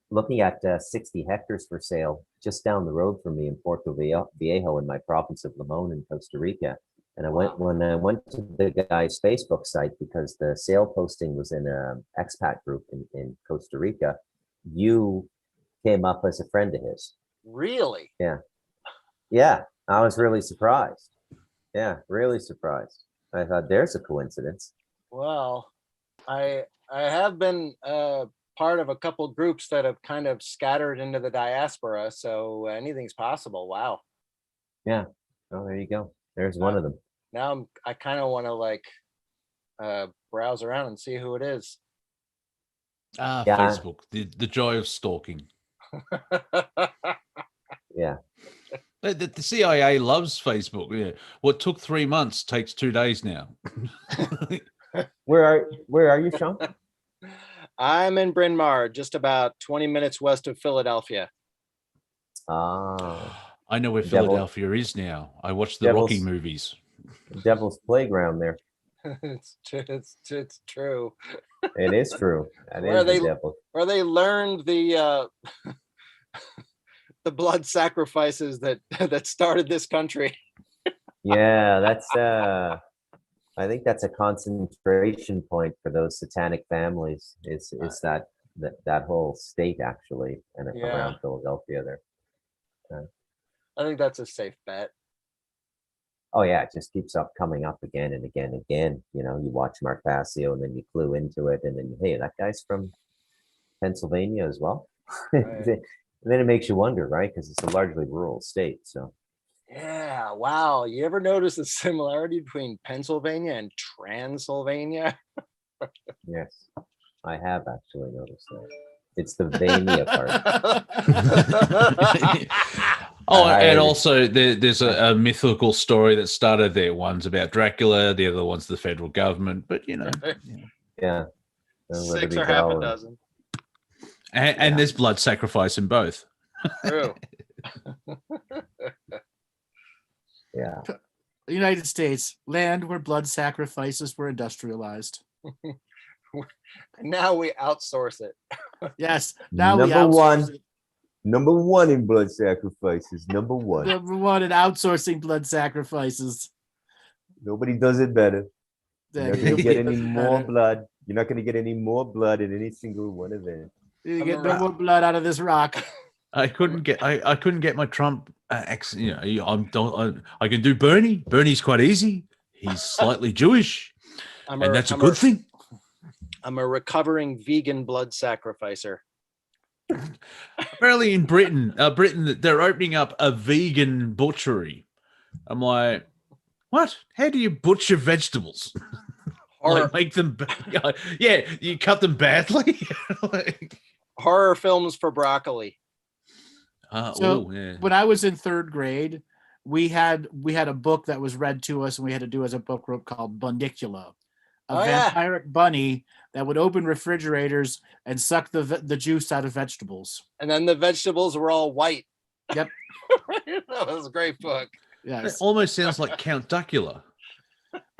looking at 60 hectares for sale just down the road from me in Puerto Viejo in my province of Limon in Costa Rica. And when I went to the guy's Facebook site, because the sale posting was in an expat group in Costa Rica, you came up as a friend of his. Really? Yeah, I was really surprised. Yeah, really surprised. I thought there's a coincidence. Well, I have been part of a couple groups that have kind of scattered into the diaspora, so anything's possible. Wow. Yeah. Oh, there you go. There's one of them. Now I kind of want to browse around and see who it is. Yeah. Facebook, the joy of stalking. Yeah. The CIA loves Facebook. Yeah. What took 3 months takes 2 days now. Where are you, Sean? I'm in Bryn Mawr, just about 20 minutes west of Philadelphia. Ah, I know where Devil- Philadelphia is now. I watched the Rocky Devil's- movies. Devil's Playground there. It's true. It is true. That Where is the they- devil. Where they learned the the blood sacrifices that that started this country. Yeah, that's I think that's a concentration point for those satanic families. It's that whole state actually, and Yeah. around Philadelphia there. I think that's a safe bet. Oh yeah, it just keeps up coming up again and again and again. You know, you watch Mark Passio and then you clue into it, and then hey, that guy's from Pennsylvania as well. Right. And then it makes you wonder, right? Because it's a largely rural state. So Yeah. Wow. You ever notice the similarity between Pennsylvania and Transylvania? yes, I have actually noticed that. It's the Vania part. Oh, I and heard it. also there's a mythical story that started there. One's about Dracula, the other one's the federal government. But you know, Yeah. Six or half a dozen. and Yeah. there's blood sacrifice in both. True. Yeah. The United States, land where blood sacrifices were industrialized. Now we outsource it. Yes. Now we Number one. outsource it. Number one in blood sacrifices. Number one. Number one in outsourcing blood sacrifices. Nobody does it better. You're not going to get any Doesn't more matter. blood. You're not going to get any more blood in any single one of them. You I'm get a no rat. more blood out of this rock. I couldn't get my Trump accent. You know, I can do Bernie. Bernie's quite easy. He's slightly Jewish, and that's a good thing. I'm a recovering vegan blood sacrificer. Apparently, in Britain, they're opening up a vegan butchery. I'm like, what? How do you butcher vegetables? Horror, Like make them? Yeah, you cut them badly. Like, horror films for broccoli. So, yeah. When I was in third grade, we had a book that was read to us, and we had to do as a book group called Bunicula, a Oh, yeah. vampiric bunny that would open refrigerators and suck the juice out of vegetables. And then the vegetables were all white. Yep. That was a great book. It Yes. almost sounds like Count Duckula.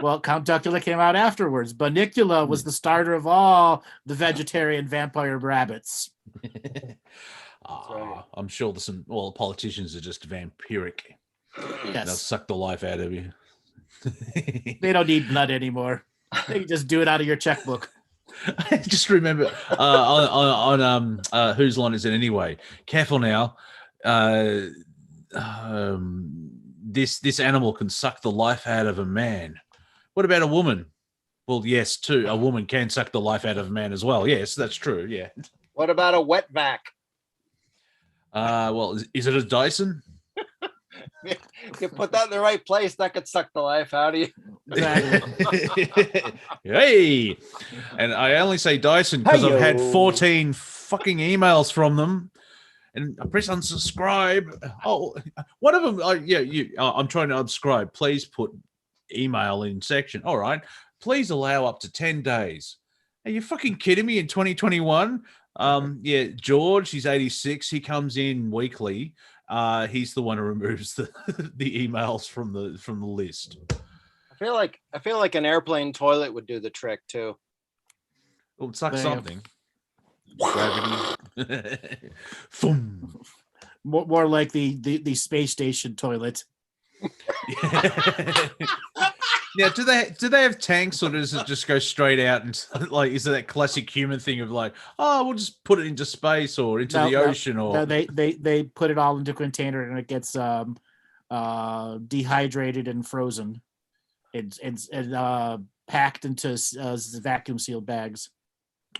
Well, Count Duckula came out afterwards. Bunicula was the starter of all the vegetarian vampire rabbits. right. I'm sure there's some. Well, politicians are just vampiric. They'll Yes. suck the life out of you. They don't need blood anymore. They can just do it out of your checkbook. I just remember on Whose Line Is It Anyway? Careful now. This animal can suck the life out of a man. What about a woman? Well, yes, too. A woman can suck the life out of a man as well. Yes, that's true. Yeah. What about a wet vac? Well, is it a Dyson? You put that in the right place, that could suck the life out of you. Exactly. Hey, and I only say Dyson because I've had Hi-yo. 14 fucking emails from them, and I press unsubscribe. Oh, one of them. I'm trying to unsubscribe. Please put email in section. All right. Please allow up to 10 days. Are you fucking kidding me? In 2021. Yeah, George. He's 86. He comes in weekly. He's the one who removes the emails from the list. I feel like an airplane toilet would do the trick too. Well, it's like Damn. something. Gravity. Thum. More like the space station toilet. Now, do they have tanks, or does it just go straight out and like is it that classic human thing of like, oh, we'll just put it into space or into the ocean or No, they put it all into a container and it gets dehydrated and frozen. It's packed into vacuum sealed bags.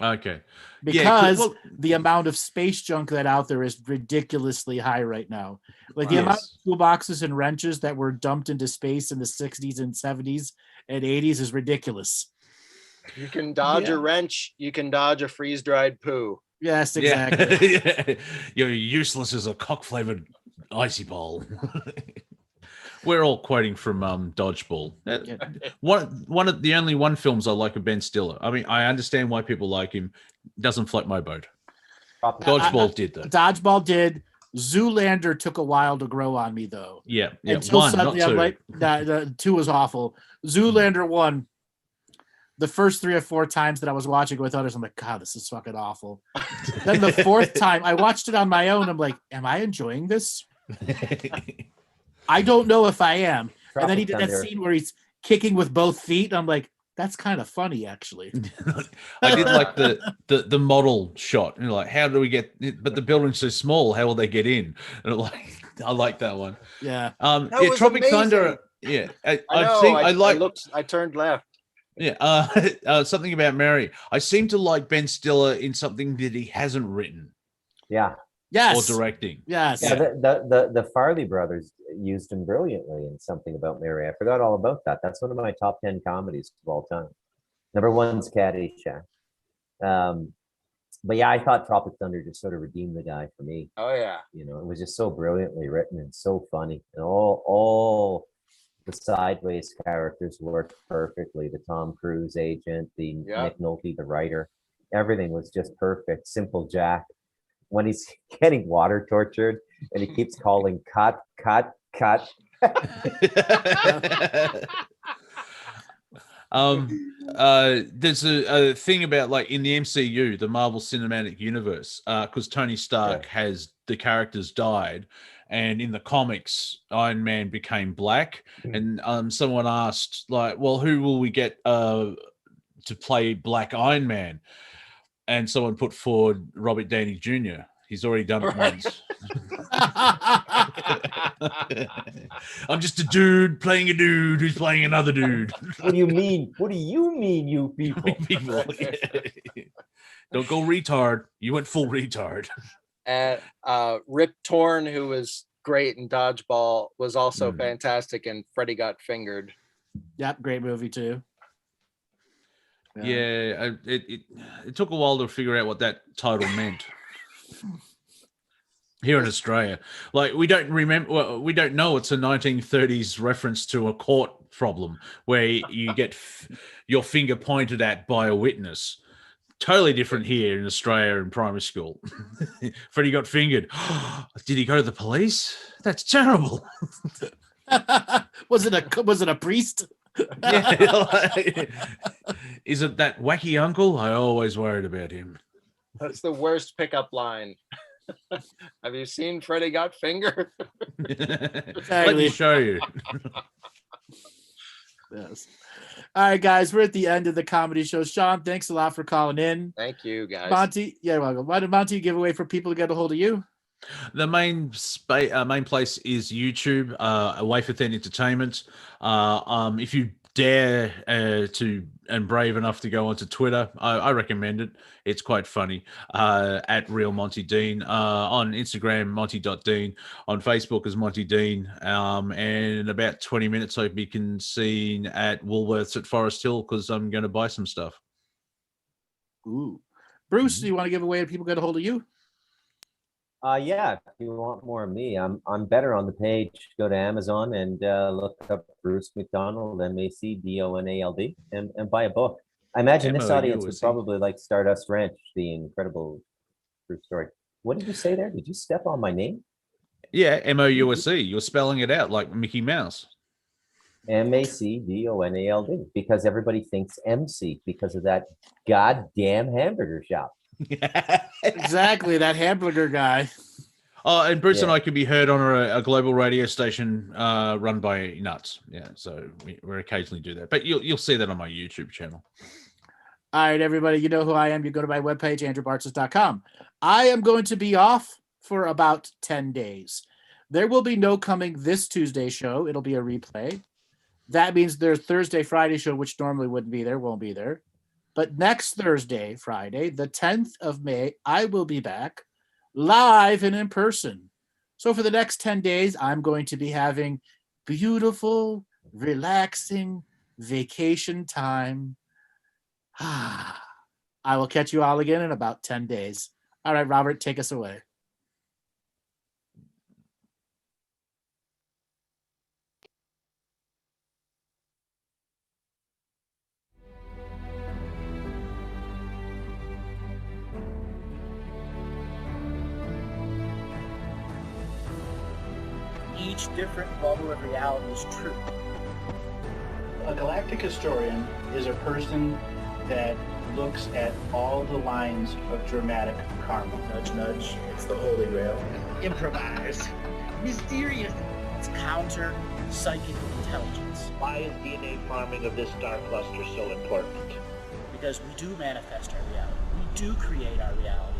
okay. Because the amount of space junk that out there is ridiculously high right now. Like the amount of toolboxes and wrenches that were dumped into space in the 60s and 70s and 80s is ridiculous. You can dodge a wrench, you can dodge a freeze-dried poo. Yes, exactly. Yeah. You're useless as a cock-flavored icy bowl. We're all quoting from Dodgeball. One of the only one films I like of Ben Stiller. I mean, I understand why people like him. Doesn't float my boat. Dodgeball did though. Dodgeball did. Zoolander took a while to grow on me though. Yeah. Until One, not suddenly I'm two. like, the 2 was awful. Zoolander 1, the first 3 or 4 times that I was watching with others, I'm like, God, this is fucking awful. Then the 4th time I watched it on my own, I'm like, am I enjoying this? I don't know if I am. And then he did that Thunder. scene where he's kicking with both feet. I'm like, that's kind of funny, actually. I did like the model shot. And like, how do we get? But the building's so small. How will they get in? And like, I like that one. Yeah. That Yeah, was Tropic amazing. Thunder. Yeah, I I've know. seen. I turned left. Yeah, something about Mary. I seem to like Ben Stiller in something that he hasn't written Yeah. Yes. or directing. Yes. Yeah, the Farley brothers used him brilliantly in Something About Mary. I forgot all about that. That's one of my top 10 comedies of all time. Number 1's Caddyshack. But yeah, I thought Tropic Thunder just sort of redeemed the guy for me. Oh yeah. You know, it was just so brilliantly written and so funny, and all the sideways characters worked perfectly. The Tom Cruise agent, the Nick Nolte, the writer, everything was just perfect. Simple Jack, when he's getting water tortured and he keeps calling cut, cut, cut. There's a thing about like in the MCU, the Marvel Cinematic Universe, because Tony Stark has the characters died, and in the comics, Iron Man became black, and someone asked like, well, who will we get to play Black Iron Man? And someone put forward Robert Downey Jr. He's already done it once. I'm just a dude playing a dude who's playing another dude. What do you mean? What do you mean, you people? Don't go retard. You went full retard. And Rip Torn, who was great in Dodgeball, was also fantastic in Freddy Got Fingered. Yep, great movie too. Yeah, it took a while to figure out what that title meant. Here in Australia, like we don't remember, well, we don't know it's a 1930s reference to a court problem where you get your finger pointed at by a witness. Totally different here in Australia in primary school. Freddie got fingered. Did he go to the police? That's terrible. Was it a priest? Yeah, is it that wacky uncle? I always worried about him. That's the worst pickup line. Have you seen Freddy Got Fingered? Let me show you. Yes. All right, guys, we're at the end of the comedy show. Sean, thanks a lot for calling in. Thank you, guys. Monty, you're welcome. Why did Monty give away for people to get a hold of you? The main place is YouTube, a.w.a for Thin Entertainment. If you dare to and brave enough to go onto Twitter, I recommend it. It's quite funny. At Real Monty Dean. On Instagram, Monty.Dean. On Facebook is Monty Dean. And in about 20 minutes, I'll be seen at Woolworths at Forest Hill because I'm going to buy some stuff. Ooh. Bruce, do you want to give away and people get a hold of you? Yeah, if you want more of me, I'm better on the page. Go to Amazon and look up Bruce McDonald, MacDonald, and buy a book. I imagine this audience would probably like Stardust Ranch, the incredible true story. What did you say there? Did you step on my name? Yeah, MOUSE. You're spelling it out like Mickey Mouse. MacDonald, because everybody thinks MC because of that goddamn hamburger shop. Exactly, that hamburger guy. Oh, and Bruce and I can be heard on a global radio station run by nuts. Yeah, so we occasionally do that. But you'll see that on my YouTube channel. All right, everybody, you know who I am. You go to my webpage, andrewbartzis.com. I am going to be off for about 10 days. There will be no coming this Tuesday show. It'll be a replay. That means their Thursday, Friday show, which normally wouldn't be there, won't be there. But next Thursday, Friday, the 10th of May, I will be back live and in person. So for the next 10 days, I'm going to be having beautiful, relaxing vacation time. I will catch you all again in about 10 days. All right, Robert, take us away. each different bubble of reality is true. A galactic historian is a person that looks at all the lines of dramatic karma. Nudge, nudge, it's the holy grail. Improvise. Mysterious. It's counter psychic intelligence. Why is DNA farming of this star cluster so important? Because we do manifest our reality. We do create our reality.